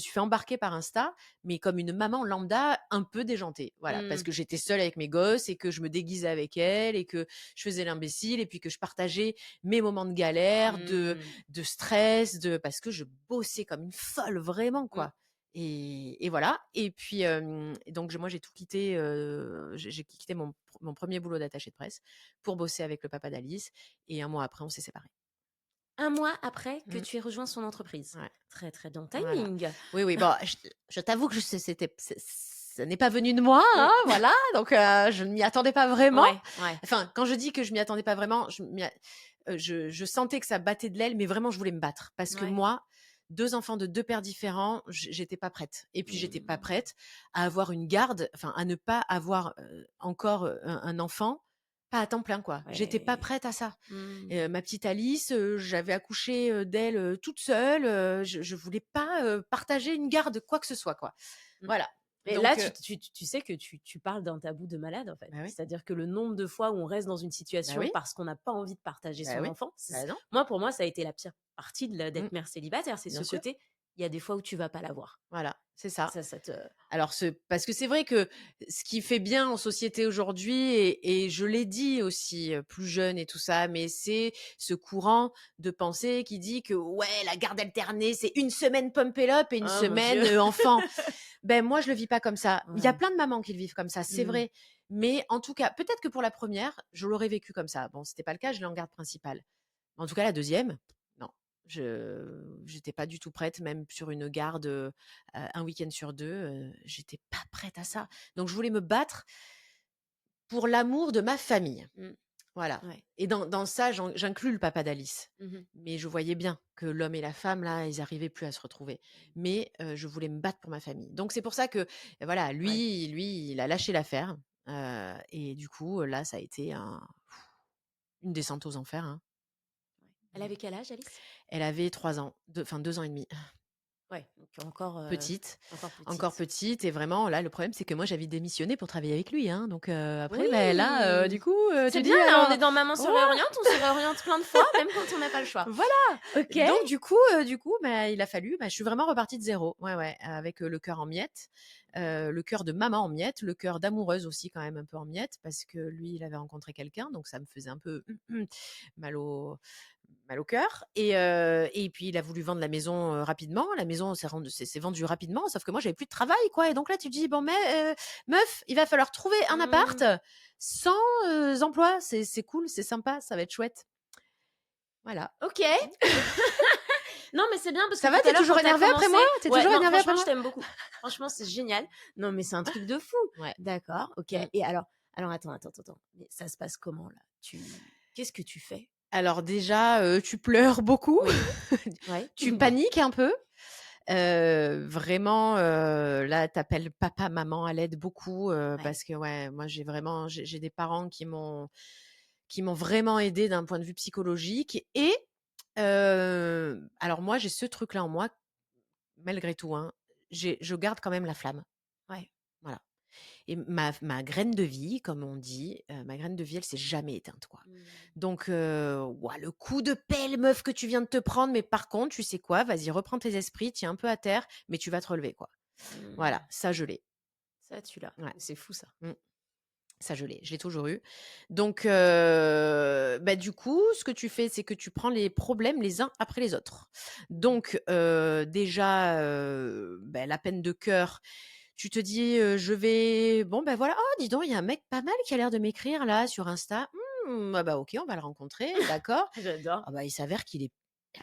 A: fait embarquer par Insta, mais comme une maman lambda un peu déjantée. Voilà, parce
C: Mmh.
A: que j'étais seule avec mes gosses et que je me déguisais avec elles et que je faisais l'imbécile et puis que je partageais mes moments de galère, de
C: Mmh.
A: de stress, parce que je bossais comme une folle, vraiment,
C: Mmh.
A: quoi. Et voilà et puis, donc moi j'ai tout quitté, j'ai quitté mon 1er boulot d'attaché de presse pour bosser avec le papa d'Alice et un mois après on s'est séparés.
C: 1 mois après que
A: Mmh,
C: tu aies rejoint son entreprise.
A: ouais,
C: Très, très dans le
A: voilà.
C: timing.
A: Oui, oui, bon, je t'avoue que je sais ça n'est pas venu de moi, hein, voilà, donc je ne m'y attendais pas vraiment.
C: Ouais.
A: Enfin, quand je dis que je m'y attendais pas vraiment, je sentais que ça battait de l'aile, mais vraiment je voulais me battre parce que
C: Ouais.
A: moi, 2 enfants de 2 pères différents, j'étais pas prête et puis j'étais pas prête à avoir une garde, enfin à ne pas avoir, encore, un enfant, pas à temps plein, quoi. J'étais pas
C: Ouais.
A: prête à ça.
C: Mmh.
A: Ma petite Alice, j'avais accouché, d'elle, toute seule, je voulais pas, partager une garde, quoi que ce soit, quoi.
C: Mmh.
A: Voilà,
C: Mais
A: donc
C: là, tu sais que tu parles d'un tabou de malade, en fait.
A: bah oui,
C: C'est-à-dire que le nombre de fois où on reste dans une
A: bah
C: situation
A: oui,
C: parce qu'on n'a pas envie de partager
A: bah
C: son
A: oui,
C: enfant,
A: bah non,
C: pour moi, ça a été la pire partie
A: mmh,
C: d'être mère célibataire. C'est
A: bien
C: ce
A: sûr,
C: côté, il y a des fois où tu vas pas l'avoir.
A: voilà, c'est ça.
C: Ça te...
A: Alors parce que c'est vrai que ce qui fait bien en société aujourd'hui et je l'ai dit aussi, plus jeune et tout ça, mais c'est ce courant de pensée qui dit que: «Ouais, la garde alternée, c'est une semaine pump it up et une
C: Oh mon Dieu.
A: semaine, enfant». Ben, moi, je le vis pas comme ça. Il y a
C: Ouais.
A: plein de mamans qui le vivent comme ça, c'est
C: Mmh.
A: vrai. Mais en tout cas, peut-être que pour la première, je l'aurais vécu comme ça. Bon, c'était pas le cas, je l'ai en garde principale. En tout cas, la deuxième, non, j'étais pas du tout prête, même sur une garde, 1 week-end sur 2, j'étais pas prête à ça. Donc je voulais me battre pour l'amour de ma famille.
C: Mmh.
A: Voilà,
C: Ouais.
A: et dans ça, j'inclus le papa d'Alice.
C: Mmh.
A: Mais je voyais bien que l'homme et la femme, là, ils arrivaient plus à se retrouver. Mais je voulais me battre pour ma famille. Donc c'est pour ça que, voilà,
C: Ouais.
A: lui, il a lâché l'affaire, et du coup, là, ça a été une descente aux enfers, hein.
C: Elle avait quel âge, Alice?
A: Elle avait 3 ans, enfin 2 ans et demi.
C: Ouais, donc encore,
A: Petite,
C: encore
A: encore
C: petite.
A: petite, et vraiment là, le problème, c'est que moi, j'avais démissionné pour travailler avec lui, hein, donc après, beh, là,
C: Oui!
A: du coup,
C: C'est
A: tu
C: bien,
A: dis:
C: là, on est
A: «Alors»
C: dans Maman se
A: ouais,
C: réoriente, on se réoriente plein de fois, même quand on n'a pas le choix.
A: voilà!
C: OK.
A: Donc du coup, bah, il a fallu, bah, je suis vraiment repartie de 0. Ouais, ouais, avec, le cœur en miettes, le cœur de maman en miettes, le cœur d'amoureuse aussi quand même un peu en miettes parce que lui, il avait rencontré quelqu'un, donc ça me faisait un peu mal au cœur, et puis il a voulu vendre la maison, rapidement. La maison s'est vendue rapidement, sauf que moi, j'avais plus de travail, quoi, et donc là, tu te dis: «Bon, mais meuf, il va falloir trouver un appart
C: Mmh.
A: sans, emploi». C'est cool, c'est sympa, ça va être chouette. Voilà.
C: OK. Non, mais c'est bien parce que
A: Ça va,
C: tout
A: tu
C: à
A: es
C: l'heure,
A: toujours
C: quand tu as
A: énervée après
C: commencé
A: moi? Tu es
C: ouais,
A: toujours
C: non,
A: énervée après
C: franchement, je
A: moi?
C: t'aime beaucoup. Franchement, c'est génial. Non, mais c'est un truc de fou.
A: Ouais.
C: D'accord, OK.
A: Mmh.
C: Et alors attends. Mais ça se passe comment là? Qu'est-ce que tu fais?
A: Alors déjà, tu pleures beaucoup,
C: Oui. Ouais.
A: tu paniques un peu, vraiment, là, tu appelles papa, maman à l'aide beaucoup,
C: Ouais.
A: parce que ouais, moi j'ai des parents qui m'ont vraiment aidée d'un point de vue psychologique, et alors moi, j'ai ce truc-là en moi, malgré tout, hein, je garde quand même la flamme.
C: Ouais.
A: Voilà. Et ma graine de vie, comme on dit, ma graine de vie, elle s'est jamais éteinte, quoi.
C: Mmh.
A: Donc ouah, le coup de pelle, meuf, que tu viens de te prendre, mais par contre, tu sais quoi? Vas-y, reprends tes esprits, tiens un peu à terre, mais tu vas te relever, quoi.
C: Mmh.
A: Voilà, ça, je l'ai.
C: Ça, tu l'as.
A: Ouais.
C: C'est fou ça.
A: Mmh. Ça, je l'ai toujours eu. Donc bah, du coup, ce que tu fais, c'est que tu prends les problèmes les uns après les autres. Donc déjà, bah, la peine de cœur, tu te dis, je vais bon, ben voilà: «Oh, dis donc, il y a un mec pas mal qui a l'air de m'écrire là sur Insta. Ah bah, OK, on va le rencontrer, d'accord».
C: J'adore.
A: Ah bah, il s'avère qu'il est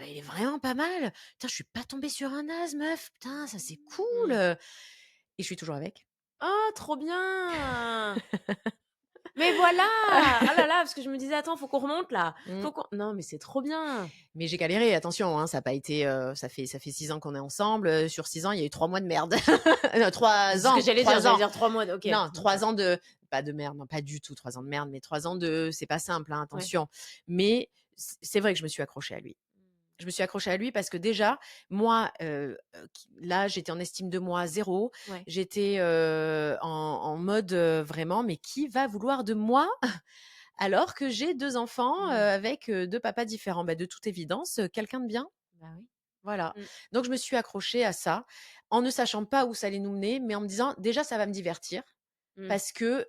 A: il est vraiment pas mal. Putain, je suis pas tombée sur un naze, meuf. Putain, ça, c'est cool,
C: Mmh.
A: et je suis toujours avec.
C: Oh, trop bien! Mais voilà! Ah là là, parce que je me disais: «Attends, faut qu'on remonte là,
A: Mmh.
C: faut qu'on» non, mais c'est trop bien!
A: Mais j'ai galéré, attention, hein, ça a pas été, ça fait 6 ans qu'on est ensemble, sur 6 ans, il y a eu 3 mois de merde. Non,
C: C'est
A: 3
C: ce que
A: ans,
C: j'allais dire,
A: 3 ans.
C: 3 mois de OK,
A: Non,
C: d'accord.
A: 3 ans de pas de merde, non, pas du tout 3 ans de merde, mais 3 ans de c'est pas simple, hein,
C: Ouais.
A: attention. Mais c'est vrai que je me suis accrochée à lui. Je me suis accrochée à lui parce que déjà, moi, là, j'étais en estime de moi 0.
C: Ouais.
A: J'étais, en mode, vraiment: «Mais qui va vouloir de moi?» alors que j'ai 2 enfants,
C: Mmh.
A: avec, 2 papas différents. Bah, de toute évidence, quelqu'un de bien.
C: Bah oui.
A: Voilà.
C: Mmh.
A: Donc je me suis accrochée à ça, en ne sachant pas où ça allait nous mener, mais en me disant: «Déjà, ça va me divertir».
C: Mmh.
A: Parce que,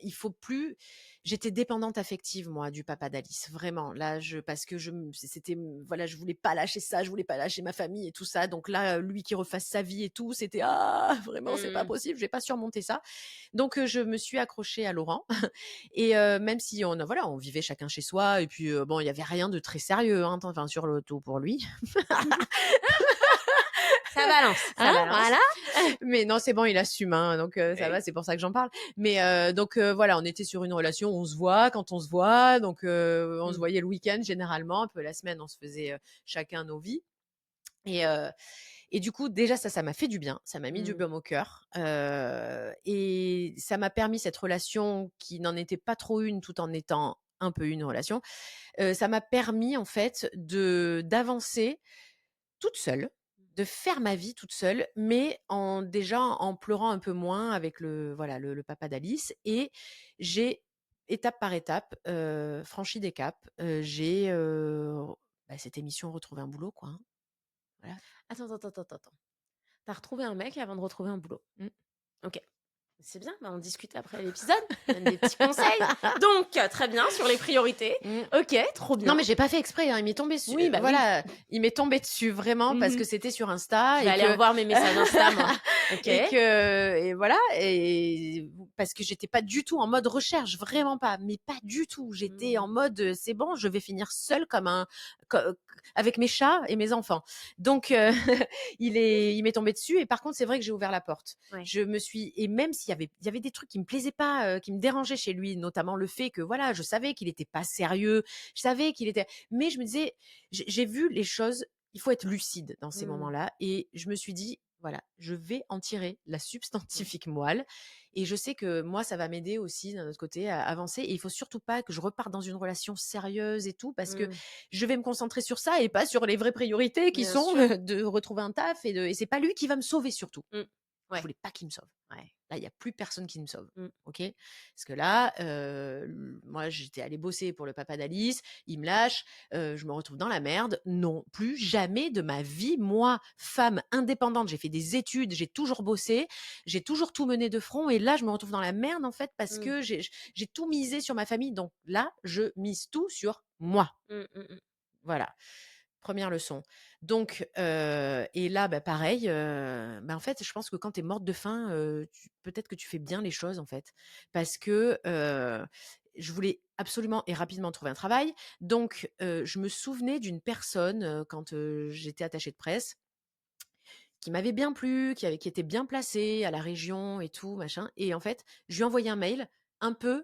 A: il faut plus j'étais dépendante affective, moi, du papa d'Alice, vraiment. Là, parce que c'était, voilà, je voulais pas lâcher ça, je voulais pas lâcher ma famille et tout ça. Donc là, lui qui refasse sa vie et tout, c'était: «Ah, vraiment, c'est pas
C: Mmh.
A: possible, je vais pas surmonter ça». Donc je me suis accrochée à Laurent, et même si voilà, on vivait chacun chez soi, et puis, bon, il y avait rien de très sérieux, hein, enfin, sur le tout pour lui.
C: Ça balance, ça
A: Hein,
C: balance.
A: voilà. Mais non, c'est bon, il assume, hein, donc ça va,
C: Oui.
A: c'est pour ça que j'en parle. Mais donc voilà, on était sur une relation, on se voit quand on se voit, donc on se
C: Mmh.
A: voyait le week-end généralement, un peu la semaine, on se faisait chacun nos vies. Et, euh, et du coup, déjà, ça m'a fait du bien. Ça m'a mis du
C: Mmh.
A: baume au cœur. Et ça m'a permis, cette relation qui n'en était pas trop une tout en étant un peu une relation, ça m'a permis, en fait, d'avancer toute seule, de faire ma vie toute seule, mais déjà en pleurant un peu moins avec voilà, le papa d'Alice. Et j'ai, étape par étape, franchi des caps. J'ai cette émission Retrouver un boulot, quoi. Hein. Voilà.
C: Attends. Tu retrouvé un mec avant de retrouver un boulot?
A: Mmh.
C: OK. C'est bien, bah, on discute après l'épisode. Donne des petits conseils. Donc, très bien sur les priorités.
A: Mmh.
C: OK, trop
A: Non,
C: bien.
A: mais j'ai pas fait exprès, hein, il m'est tombé dessus.
C: Oui, bah oui.
A: Voilà, il m'est tombé dessus vraiment parce
C: Mmh.
A: que c'était sur Insta
C: Je vais
A: et
C: aller
A: que
C: revoir mes messages Insta, moi. OK.
A: et voilà, et parce que j'étais pas du tout en mode recherche, vraiment pas, mais pas du tout. J'étais en
C: Mmh.
A: mode c'est bon, je vais finir seule co avec mes chats et mes enfants. Donc il m'est tombé dessus, et par contre, c'est vrai que j'ai ouvert la porte.
C: Ouais.
A: Et même s'il y avait des trucs qui me plaisaient pas, qui me dérangeaient chez lui, notamment le fait que voilà, je savais qu'il était pas sérieux, je savais qu'il était, mais je me disais, j'ai vu les choses, il faut être lucide dans ces
C: Mmh.
A: moments-là, et je me suis dit, voilà, je vais en tirer la substantifique moelle, et je sais que moi, ça va m'aider aussi d'un autre côté à avancer, et il faut surtout pas que je reparte dans une relation sérieuse et tout, parce que
C: Mmh.
A: je vais me concentrer sur ça et pas sur les vraies priorités qui
C: Bien
A: sont
C: sûr.
A: de retrouver un taf, et c'est pas lui qui va me sauver surtout.
C: Mmh.
A: Je
C: Ouais.
A: voulais pas qu'il me sauve.
C: Ouais.
A: Là, il y a plus personne qui me sauve.
C: Mmh.
A: OK? Parce que là, moi, j'étais allée bosser pour le papa d'Alice, il me lâche, je me retrouve dans la merde. Non, plus jamais de ma vie, moi, femme indépendante, j'ai fait des études, j'ai toujours bossé, j'ai toujours tout mené de front, et là, je me retrouve dans la merde, en fait, parce
C: Mmh.
A: que j'ai tout misé sur ma famille. Donc là, je mise tout sur moi.
C: Mmh.
A: Voilà. Première leçon. Donc et là, pareil, en fait, je pense que quand tu es morte de faim, peut-être que tu fais bien les choses, en fait. Parce que, je voulais absolument et rapidement trouver un travail. Donc je me souvenais d'une personne, quand, j'étais attachée de presse, qui m'avait bien plu, qui était bien placée à la région et tout, machin, et en fait, je lui ai envoyé un mail un peu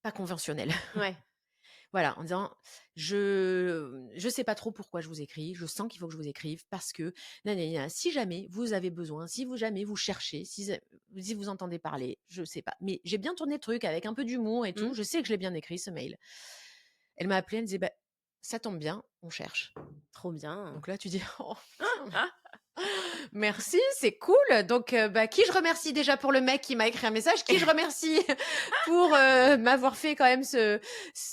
A: pas conventionnel.
C: Ouais.
A: Voilà, en disant: «Je sais pas trop pourquoi je vous écris, je sens qu'il faut que je vous écrive parce que na si jamais vous avez besoin, si vous jamais vous cherchez, si vous entendez parler, je sais pas, mais j'ai bien tourné le truc avec un peu d'humour et tout,
C: Mmh.
A: je sais que je l'ai bien écrit ce mail». Elle m'a appelée, elle me disait: ça tombe bien, on cherche».
C: Trop bien.
A: Donc là, tu dis: «Oh putain, merci, c'est cool». Donc qui je remercie déjà pour le mec qui m'a écrit un message, qui je remercie pour m'avoir fait quand même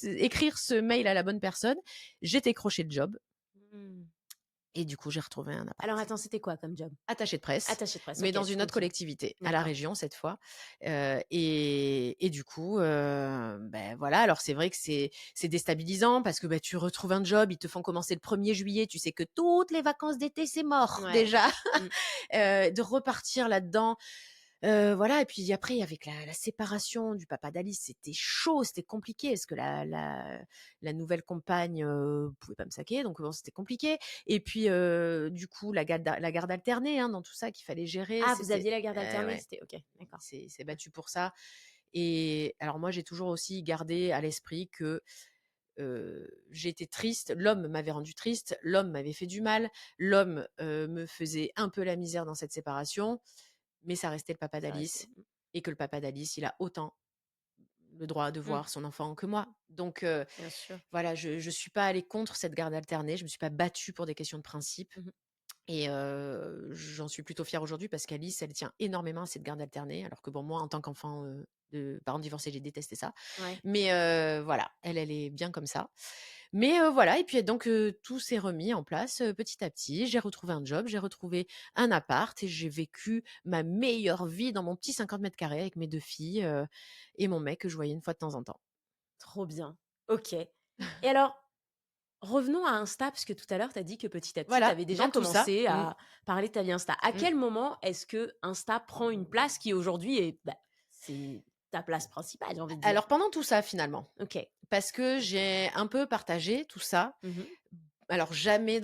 A: écrire ce mail à la bonne personne. J'ai décroché le job,
C: Mmh.
A: et du coup, j'ai retrouvé un appart.
C: Alors attends, c'était quoi comme job?
A: Attachée de presse,
C: Attachée de presse,
A: mais
C: OK,
A: dans
C: je
A: une autre
C: comprends.
A: collectivité, à la
C: D'accord.
A: région cette fois. Et du coup, voilà, alors c'est vrai que c'est déstabilisant parce que tu retrouves un job, ils te font commencer le 1er juillet, tu sais que toutes les vacances d'été, c'est mort
C: Ouais.
A: déjà.
C: Mmh.
A: De repartir là-dedans. Voilà, et puis après, avec la séparation du papa d'Alice, c'était chaud, c'était compliqué parce que la nouvelle compagne pouvait pas me saquer, donc bon, c'était compliqué. Et puis, du coup, la garde alternée, hein, dans tout ça qu'il fallait gérer,
C: Ah, vous aviez la garde
A: eh
C: alternée?
A: ouais,
C: C'était OK, d'accord.
A: s'est battu pour ça. Et alors moi, j'ai toujours aussi gardé à l'esprit que j'ai été triste, l'homme m'avait rendue triste, l'homme m'avait fait du mal, l'homme me faisait un peu la misère dans cette séparation, mais ça restait le papa
C: Ça restait.
A: d'Alice, et que le papa d'Alice, il a autant le droit de
C: Mmh.
A: voir son enfant que moi. Donc
C: Bien sûr.
A: voilà, je suis pas allée contre cette garde alternée, je me suis pas battue pour des questions de principe,
C: Mmh.
A: et j'en suis plutôt fière aujourd'hui parce qu'Alice, elle tient énormément à cette garde alternée, alors que bon, moi, en tant qu'enfant, de parents divorcés, j'ai détesté ça.
C: Ouais.
A: Mais voilà, elle est bien comme ça. Mais voilà, et puis donc tout s'est remis en place, petit à petit. J'ai retrouvé un job, j'ai retrouvé un appart, et j'ai vécu ma meilleure vie dans mon petit 50 mètres carrés avec mes 2 filles, et mon mec que je voyais une fois de temps en temps.
C: Trop bien. OK. Et alors, revenons à Insta, parce que tout à l'heure, tu as dit que petit à petit, tu
A: Voilà,
C: avais déjà
A: dans tout ça.
C: commencé à parler de ta vie Insta. À
A: Mmh.
C: quel moment est-ce que Insta prend une place qui aujourd'hui est, c'est ta place principale, j'ai envie de dire?
A: Alors pendant tout ça finalement,
C: OK.
A: parce que j'ai un peu partagé tout ça.
C: Mmh.
A: Alors jamais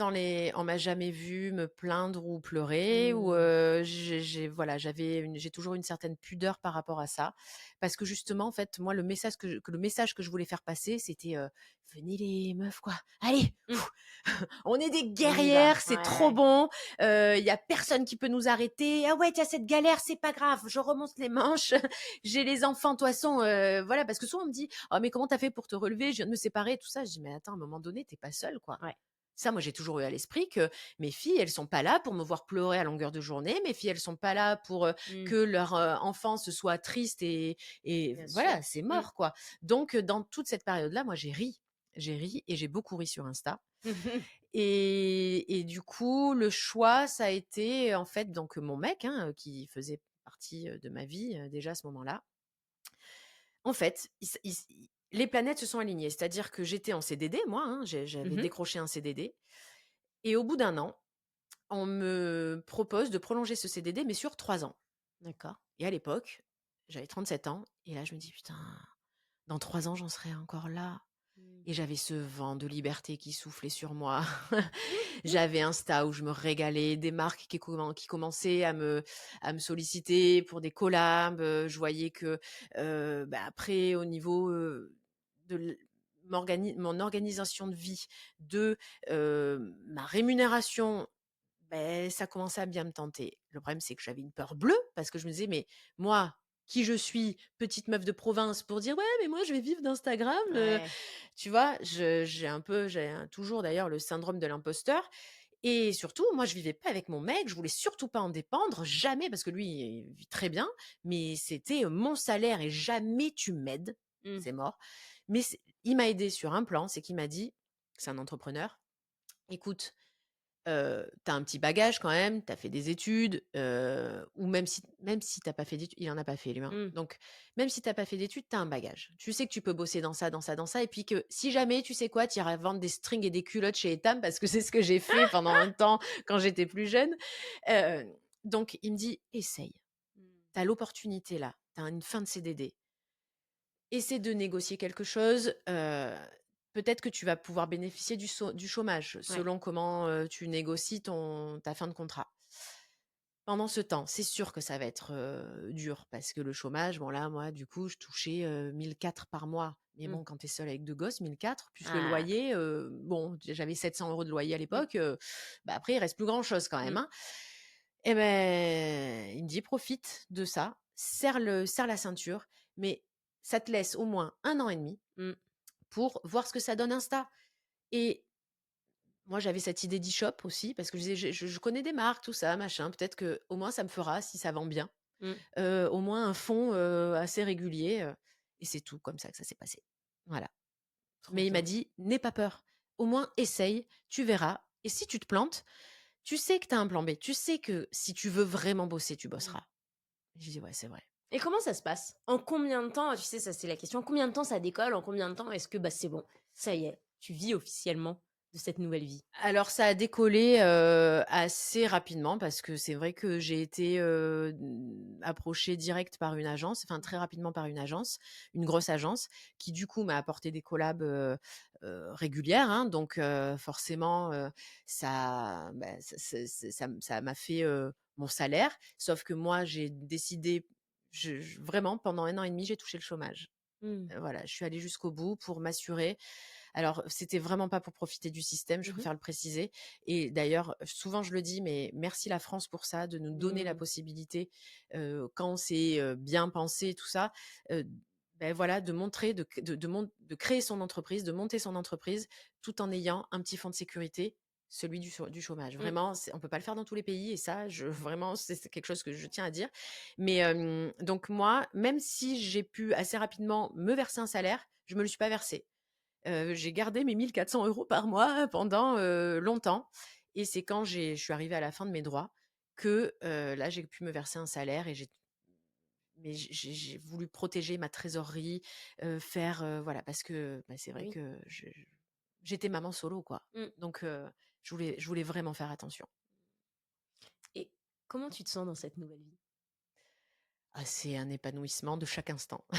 A: on m'a jamais vue me plaindre ou pleurer ou,
C: Mmh.
A: j'ai toujours une certaine pudeur par rapport à ça. Parce que justement, en fait, moi, le message que je voulais faire passer, c'était, «Venez les meufs, quoi, allez,
C: Mmh.
A: on est des
C: On y va.
A: guerrières, c'est trop
C: Ouais.
A: bon, il y a personne qui peut nous arrêter. Ah ouais, tu as cette galère, c'est pas grave, je remonte les manches, j'ai les enfants, de toute façon, voilà». Parce que souvent on me dit: «Oh mais comment tu as fait pour te relever? Je viens de me séparer», tout ça. Je dis: «Mais attends, à un moment donné, tu es pas seule, quoi».
C: Ouais.
A: Ça, moi, j'ai toujours eu à l'esprit que mes filles, elles sont pas là pour me voir pleurer à longueur de journée. Mes filles, elles sont pas là pour,
C: Mmh.
A: que leur, enfance soit triste et
C: Bien sûr.
A: voilà, c'est
C: Mmh.
A: mort, quoi. Donc, dans toute cette période-là, moi, j'ai ri. J'ai ri et j'ai beaucoup ri sur Insta et du coup, le choix, ça a été, en fait, donc mon mec, hein, qui faisait partie, de ma vie, déjà à ce moment-là. En fait, les planètes se sont alignées. C'est-à-dire que j'étais en CDD, moi, hein, j'avais
C: Mmh.
A: décroché un CDD et au bout d'un an, on me propose de prolonger ce CDD, mais sur 3 ans.
C: D'accord.
A: Et à l'époque, j'avais 37 ans et là, je me dis: «Putain, dans 3 ans, j'en serai encore là».
C: Mmh.
A: Et j'avais ce vent de liberté qui soufflait sur moi.
C: Mmh.
A: J'avais Insta où je me régalais, des marques qui commençaient à me solliciter pour des collabs, je voyais que, après au niveau, de mon organisation de vie, de, ma rémunération, ça commençait à bien me tenter. Le problème, c'est que j'avais une peur bleue parce que je me disais: «Mais moi, qui je suis, petite meuf de province pour dire: "Ouais, mais moi je vais vivre d'Instagram"»,
C: Ouais.
A: tu vois? Toujours d'ailleurs le syndrome de l'imposteur et surtout, moi, je vivais pas avec mon mec, je voulais surtout pas en dépendre, jamais, parce que lui, il vit très bien, mais c'était, mon salaire et jamais tu m'aides,
C: Mmh.
A: c'est mort. Mais il m'a aidé sur un plan, c'est qu'il m'a dit, c'est un entrepreneur: «Écoute, tu as un petit bagage quand même, tu as fait des études, ou même si tu pas fait d'études, il en a pas fait lui, hein.
C: Mmh.
A: Donc même si tu pas fait d'études, tu as un bagage. Tu sais que tu peux bosser dans ça, dans ça, dans ça et puis que si jamais, tu sais quoi? Tu iras vendre des strings et des culottes chez Etam parce que c'est ce que j'ai fait pendant un temps quand j'étais plus jeune». Heu, donc il me dit: «Essaye,
C: Mmh.
A: tu as l'opportunité là, tu as une fin de CDD. Essaie de négocier quelque chose, peut-être que tu vas pouvoir bénéficier du chômage
C: Ouais.
A: selon comment, tu négocies ta fin de contrat. Pendant ce temps, c'est sûr que ça va être, dur parce que le chômage, bon là, moi, du coup, je touchais, 1 400 par mois. Mais
C: Mmh.
A: bon, quand tu es seule avec 2 gosses, 1 400 plus le
C: Ah.
A: loyer, bon, j'avais 700 € de loyer à
C: Mmh.
A: l'époque, après il reste plus grand chose quand même,
C: Mmh.
A: hein. Et ben, il me dit: «Profite de ça, serre la ceinture, mais ça te laisse au moins 1 an et demi
C: Mmh.
A: pour voir ce que ça donne Insta». Et moi, j'avais cette idée d'e-shop aussi parce que je disais: «Je connais des marques, tout ça, machin, peut-être que au moins ça me fera si ça vend bien,
C: Mmh.
A: au moins un fonds, assez régulier», et c'est tout comme ça que ça s'est passé. Voilà.
C: Trop
A: Mais il m'a
C: bien.
A: dit: «N'aie pas peur, au moins essaye, tu verras et si tu te plantes, tu sais que tu as un plan B. Tu sais que si tu veux vraiment bosser, tu
C: Mmh.
A: bosseras». J'ai dit: «Ouais, c'est vrai».
C: Et comment ça se passe? En combien de temps, tu sais, ça c'est la question, en combien de temps ça décolle? En combien de temps est-ce que, bah, c'est bon, ça y est, tu vis officiellement de cette nouvelle vie?
A: Alors ça a décollé, assez rapidement parce que c'est vrai que j'ai été, approchée direct par une agence, enfin très rapidement par une agence, une grosse agence qui du coup m'a apporté des collabs, régulières, hein. Donc forcément, ça m'a fait, mon salaire. Sauf que moi j'ai décidé, vraiment pendant 1 an et demi j'ai touché le chômage.
C: Mmh.
A: Voilà, je suis allée jusqu'au bout pour m'assurer. Alors, c'était vraiment pas pour profiter du système, je
C: Mmh mh.
A: préfère le préciser et d'ailleurs, souvent je le dis, mais merci la France pour ça, de nous donner la
C: Mmh.
A: possibilité, quand c'est, bien pensé tout ça, heu, voilà, de montrer, de créer son entreprise, de monter son entreprise, tout en ayant un petit fonds de sécurité, celui du chômage.
C: Mmh.
A: Vraiment, on peut pas le faire dans tous les pays et ça, vraiment, c'est quelque chose que je tiens à dire. Mais, donc moi, même si j'ai pu assez rapidement me verser un salaire, je me le suis pas versé. J'ai gardé mes 1 400 € par mois pendant, longtemps et c'est quand je suis arrivée à la fin de mes droits que, là, j'ai pu me verser un salaire et j'ai voulu protéger ma trésorerie, faire, voilà, parce que, c'est
C: Bah
A: vrai
C: oui.
A: que j'étais maman solo, quoi.
C: Mmh.
A: Donc je voulais vraiment faire attention.
C: Et comment tu te sens dans cette nouvelle vie?
A: Ah, c'est un épanouissement de chaque instant.
C: Mmh.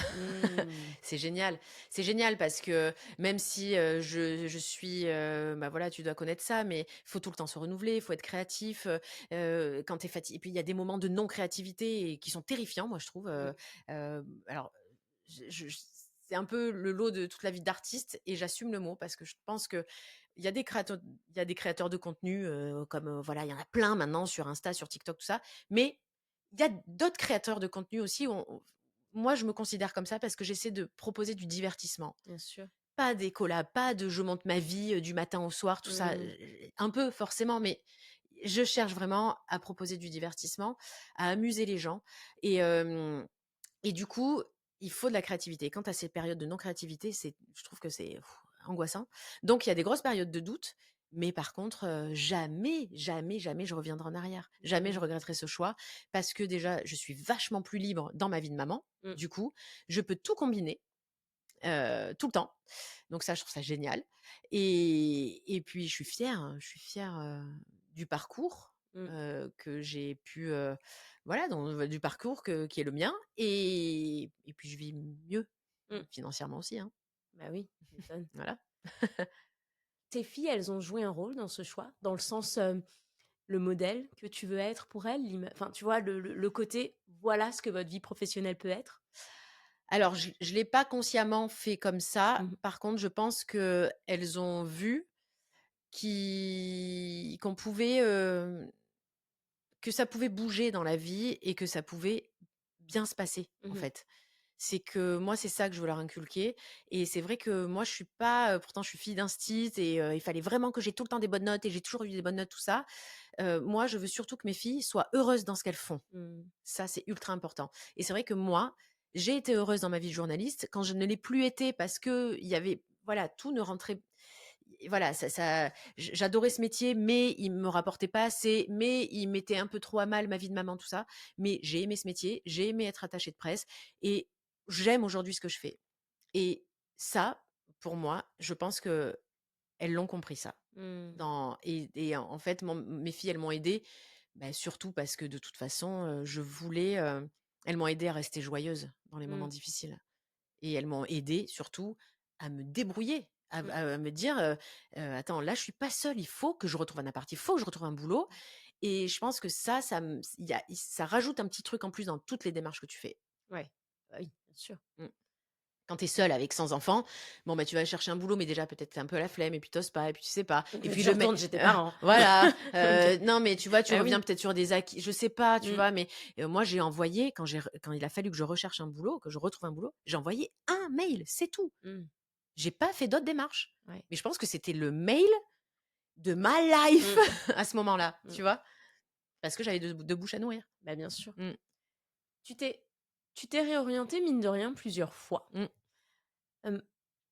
A: C'est génial. C'est génial parce que même si, je suis, bah, voilà, tu dois connaître ça, mais il faut tout le temps se renouveler, il faut être créatif, quand tu es fatigué et puis il y a des moments de non-créativité et qui sont terrifiants, moi, je trouve,
C: Mmh.
A: alors, je c'est un peu le lot de toute la vie d'artiste et j'assume le mot parce que je pense qu'il y a des créateurs il y a des créateurs de contenu, comme, voilà, il y en a plein maintenant sur Insta, sur TikTok, tout ça, mais il y a d'autres créateurs de contenu aussi, moi, je me considère comme ça parce que j'essaie de proposer du divertissement.
C: Bien sûr.
A: Pas des collabs, pas de je monte ma vie, du matin au soir, tout ça,
C: Mmh.
A: un peu forcément, mais je cherche vraiment à proposer du divertissement, à amuser les gens et du coup, il faut de la créativité. Quand tu as ces périodes de non-créativité, je trouve que c'est angoissant. Donc il y a des grosses périodes de doute, mais par contre, jamais, jamais, jamais je reviendrai en arrière. Jamais je
C: Mmh.
A: regretterai ce choix parce que déjà, je suis vachement plus libre dans ma vie de maman.
C: Mmh.
A: Du coup, je peux tout combiner, tout le temps. Donc ça, je trouve ça génial et puis je suis fière, du parcours,
C: Mmh.
A: que j'ai pu, voilà, du parcours qui est le mien et puis je vis mieux,
C: Mmh.
A: financièrement aussi, hein,
C: Bah oui, tu m'étonnes.
A: voilà.
C: Tes filles, elles ont joué un rôle dans ce choix? Dans le sens, le modèle que tu veux être pour elles? Enfin, tu vois, le côté: «Voilà ce que votre vie professionnelle peut être»?
A: Alors je l'ai pas consciemment fait comme ça.
C: Mmh.
A: Par contre, je pense qu'elles ont vu qu'on pouvait, que ça pouvait bouger dans la vie et que ça pouvait bien se passer, en
C: Mmh.
A: fait. C'est que moi, c'est ça que je veux leur inculquer et c'est vrai que moi, je suis pas, pourtant je suis fille d'instit et il fallait vraiment que j'ai tout le temps des bonnes notes et j'ai toujours eu des bonnes notes, tout ça. Moi, je veux surtout que mes filles soient heureuses dans ce qu'elles font.
C: Mmh.
A: Ça, c'est ultra important et c'est vrai que moi, j'ai été heureuse dans ma vie de journaliste. Quand je ne l'ai plus été parce qu'il y avait voilà, tout ne rentrait voilà, j'adorais ce métier, mais il me rapportait pas assez, mais il mettait un peu trop à mal ma vie de maman, tout ça. Mais j'ai aimé ce métier, j'ai aimé être attachée de presse et j'aime aujourd'hui ce que je fais. Et ça, pour moi, je pense que elles l'ont compris ça.
C: Mmh.
A: En fait, mes filles, elles m'ont aidée, bah, surtout parce que de toute façon, je voulais. Elles m'ont aidée à rester joyeuse dans les moments
C: Mmh.
A: difficiles. Et elles m'ont aidée surtout à me débrouiller,
C: Mmh.
A: à me dire, «Attends, là, je suis pas seule, il faut que je retrouve un appart, il faut que je retrouve un boulot» et je pense que ça rajoute un petit truc en plus dans toutes les démarches que tu fais.
C: Ouais. Bah oui, bien sûr.
A: Mmh. Quand tu es seule avec sans enfants, bon, bah, tu vas chercher un boulot, mais déjà peut-être tu un peu à la flemme et puis tu pas et puis tu sais pas
C: Et
A: et
C: puis
A: puis
C: tu
A: le mec
C: retournes chez tes parents.
A: voilà,
C: OK.
A: non, mais tu vois, tu
C: Ah
A: reviens
C: oui.
A: peut-être sur des acquis, je sais pas, tu
C: Mmh.
A: vois? Mais, moi, j'ai envoyé quand il a fallu que je recherche un boulot, que je retrouve un boulot, j'ai envoyé un mail, c'est tout.
C: Mmh.
A: J'ai pas fait d'autres démarches.
C: Ouais.
A: Mais je pense que c'était le mail de ma life
C: Mmh.
A: à ce moment-là,
C: Mmh.
A: tu vois? Parce que j'avais 2 bouches à nourrir.
C: Bah, bien sûr.
A: Mmh.
C: Tu t'es tu t'es réorientée, mine de rien, plusieurs fois.
A: Mmh.
C: Hem,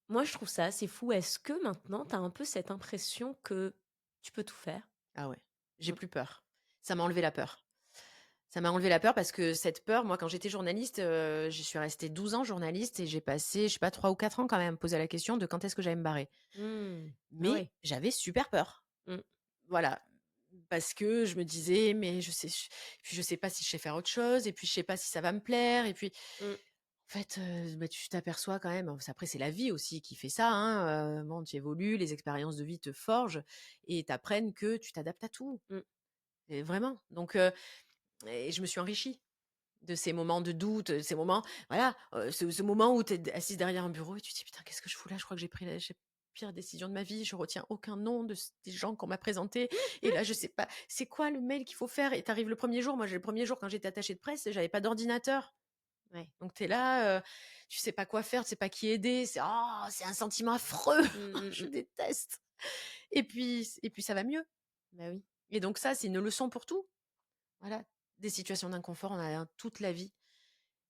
C: Moi, je trouve ça assez fou. Est-ce que maintenant, tu as un peu cette impression que tu peux tout faire?
A: Ah ouais, j'ai
C: Mmh.
A: plus peur. Ça m'a enlevé la peur. Ça m'a enlevé la peur parce que cette peur, moi, quand j'étais journaliste, je suis restée 12 ans journaliste et j'ai passé, je sais pas, 3 ou 4 ans quand même à me poser la question de quand est-ce que j'allais me barrer.
C: Mmh. Ah
A: Mais
C: ouais.
A: j'avais super peur.
C: Mmh.
A: Voilà, parce que je me disais: «Mais je sais pas si je sais faire autre chose et puis je sais pas si ça va me plaire» et puis
C: Mmh.
A: en fait, bah, tu t'aperçois quand même, après c'est la vie aussi qui fait ça, hein, bon, tu évolues, les expériences de vie te forgent et t'apprennent que tu t'adaptes à tout
C: Mmh.
A: et vraiment donc et je me suis enrichie de ces moments de doute, ces moments voilà, ce moment où tu es assise derrière un bureau et tu te dis: «Putain, qu'est-ce que je fous là? Je crois que j'ai pris la pire décision de ma vie, je retiens aucun nom des gens qu'on m'a présentés et là, je sais pas, c'est quoi le mail qu'il faut faire?» et tu arrives le premier jour, moi, j'ai le premier jour quand j'étais attachée de presse, j'avais pas d'ordinateur.
C: Ouais.
A: Donc tu es là, tu sais pas quoi faire, tu sais pas qui aider, c'est un sentiment affreux,
C: Mmh, mmh,
A: je
C: mmh.
A: déteste et puis ça va mieux
C: Bah oui.
A: et donc ça, c'est une leçon pour tout. Voilà, des situations d'inconfort, on en a toute la vie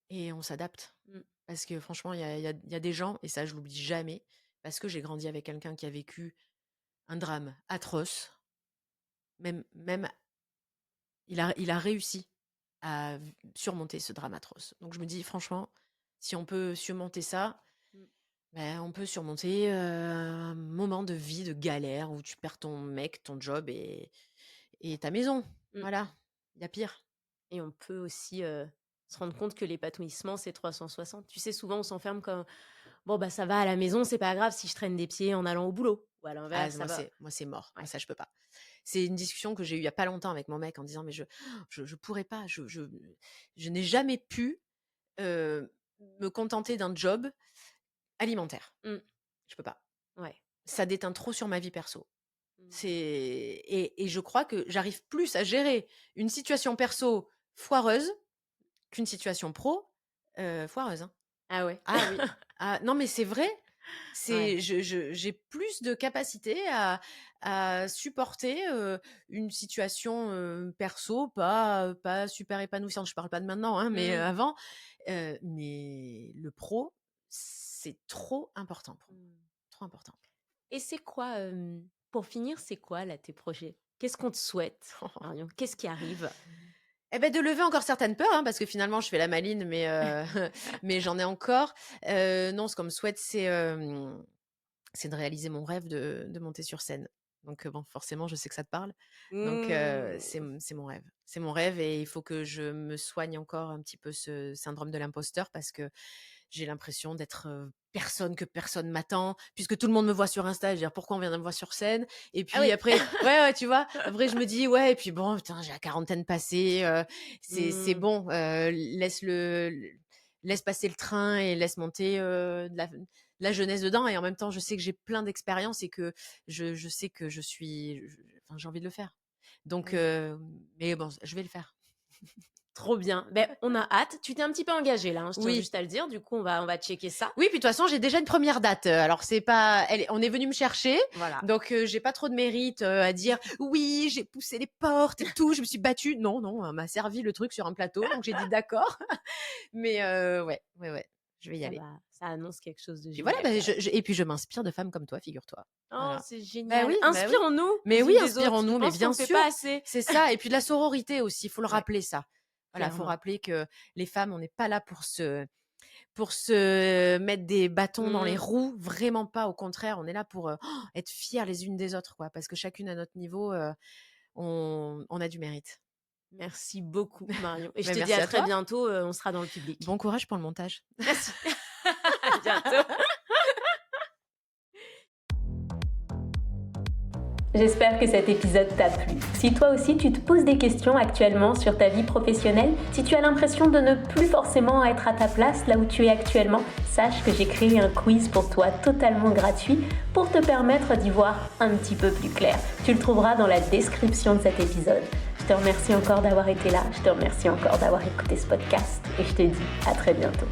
A: et on s'adapte.
C: Mmh.
A: Parce que franchement, il y a des gens et ça, je l'oublie jamais, parce que j'ai grandi avec quelqu'un qui a vécu un drame atroce, même il a réussi à surmonter ce drame atroce. Donc je me dis franchement, si on peut surmonter ça,
C: Mmh.
A: ben, on peut surmonter, un moment de vie de galère où tu perds ton mec, ton job et ta maison.
C: Mmh.
A: Voilà, il y a pire.
C: Et on peut aussi, Se rendre compte que l'épanouissement, c'est 360. Tu sais, souvent, on s'enferme comme bon, bah ça va à la maison, c'est pas grave si je traîne des pieds en allant au boulot. Ou à
A: Ah,
C: l'inverse, ça
A: moi,
C: va.
A: c'est mort. Moi,
C: Ouais.
A: ça, je peux pas. C'est une discussion que j'ai eue il y a pas longtemps avec mon mec en disant, mais je pourrais pas. Je n'ai jamais pu me contenter d'un job alimentaire.
C: Mmh.
A: Je peux pas.
C: Ouais.
A: Ça déteint trop sur ma vie perso.
C: Mmh.
A: Et je crois que j'arrive plus à gérer une situation perso foireuse qu'une situation pro foireuse, hein.
C: Ah ouais?
A: Ah oui. Ah non, mais c'est vrai.
C: Ouais.
A: J'ai plus de capacité à supporter une situation perso pas super épanouissante. Je parle pas de maintenant, hein, mais
C: Mmh.
A: avant. Mais le pro, c'est trop important pour moi.
C: Mmh.
A: Trop important.
C: Et c'est quoi, pour finir, c'est quoi là tes projets? Qu'est-ce qu'on te souhaite, Marion? Qu'est-ce qui arrive?
A: Eh ben de lever encore certaines peurs, hein, parce que finalement je fais la maline, mais mais j'en ai encore. Non, ce qu'on me souhaite, c'est de réaliser mon rêve de monter sur scène. Donc bon, forcément, je sais que ça te parle. Donc
C: Mmh.
A: c'est mon rêve. C'est mon rêve et il faut que je me soigne encore un petit peu ce syndrome de l'imposteur parce que j'ai l'impression d'être, que personne m'attend, puisque tout le monde me voit sur Insta, je veux dire: «Pourquoi on vient de me voir sur scène?» Et
C: Ah
A: puis
C: oui.
A: après ouais, tu vois? Après je me dis: «Ouais» et puis bon, putain, j'ai la quarantaine passée, c'est
C: Mmh.
A: bon, laisse passer le train et laisse monter, de la jeunesse dedans et en même temps, je sais que j'ai plein d'expérience et que je sais que enfin, j'ai envie de le faire. Donc
C: Oui.
A: mais bon, je vais le faire.
C: Trop bien. Ben on a hâte. Tu t'es un petit peu engagée là, hein, je tiens
A: Oui.
C: juste à le dire. Du coup, on va checker ça.
A: Oui, puis de toute façon, j'ai déjà une première date. Alors c'est pas on est venu me chercher,
C: Voilà.
A: donc j'ai pas trop de mérite, à dire: «Oui, j'ai poussé les portes et tout, je me suis battue». Non, non, on m'a servi le truc sur un plateau, donc j'ai dit: «D'accord». Mais ouais, ouais, ouais, je vais y
C: Ah
A: aller.
C: bah, ça annonce quelque chose de
A: Puis voilà,
C: génial
A: bah,
C: quand même.
A: et puis je m'inspire de femmes comme toi, figure-toi.
C: Oh,
A: Voilà.
C: c'est
A: Bah
C: génial.
A: oui, bah oui.
C: Inspirons-nous
A: Mais
C: les
A: oui,
C: unes des autres. Je
A: inspirons-nous, mais
C: pense qu'on
A: bien
C: le fait
A: sûr,
C: pas assez.
A: c'est ça et puis de la sororité aussi, il faut le
C: Ouais,
A: rappeler ça. Voilà, faut
C: clairement.
A: rappeler que les femmes, on n'est pas là pour se mettre des bâtons dans les
C: Mmh.
A: roues, vraiment pas. Au contraire, on est là pour être fiers les unes des autres, quoi. Parce que chacune à notre niveau, on a du mérite.
C: Merci beaucoup, Marion. Et je
A: Mais
C: te dis
A: merci
C: à
A: à
C: très
A: toi.
C: bientôt. On sera dans le public.
A: Bon courage pour le montage.
C: Merci. À bientôt.
B: J'espère que cet épisode t'a plu. Si toi aussi tu te poses des questions actuellement sur ta vie professionnelle, si tu as l'impression de ne plus forcément être à ta place là où tu es actuellement, sache que j'ai créé un quiz pour toi totalement gratuit pour te permettre d'y voir un petit peu plus clair. Tu le trouveras dans la description de cet épisode. Je te remercie encore d'avoir été là, je te remercie encore d'avoir écouté ce podcast et je te dis à très bientôt.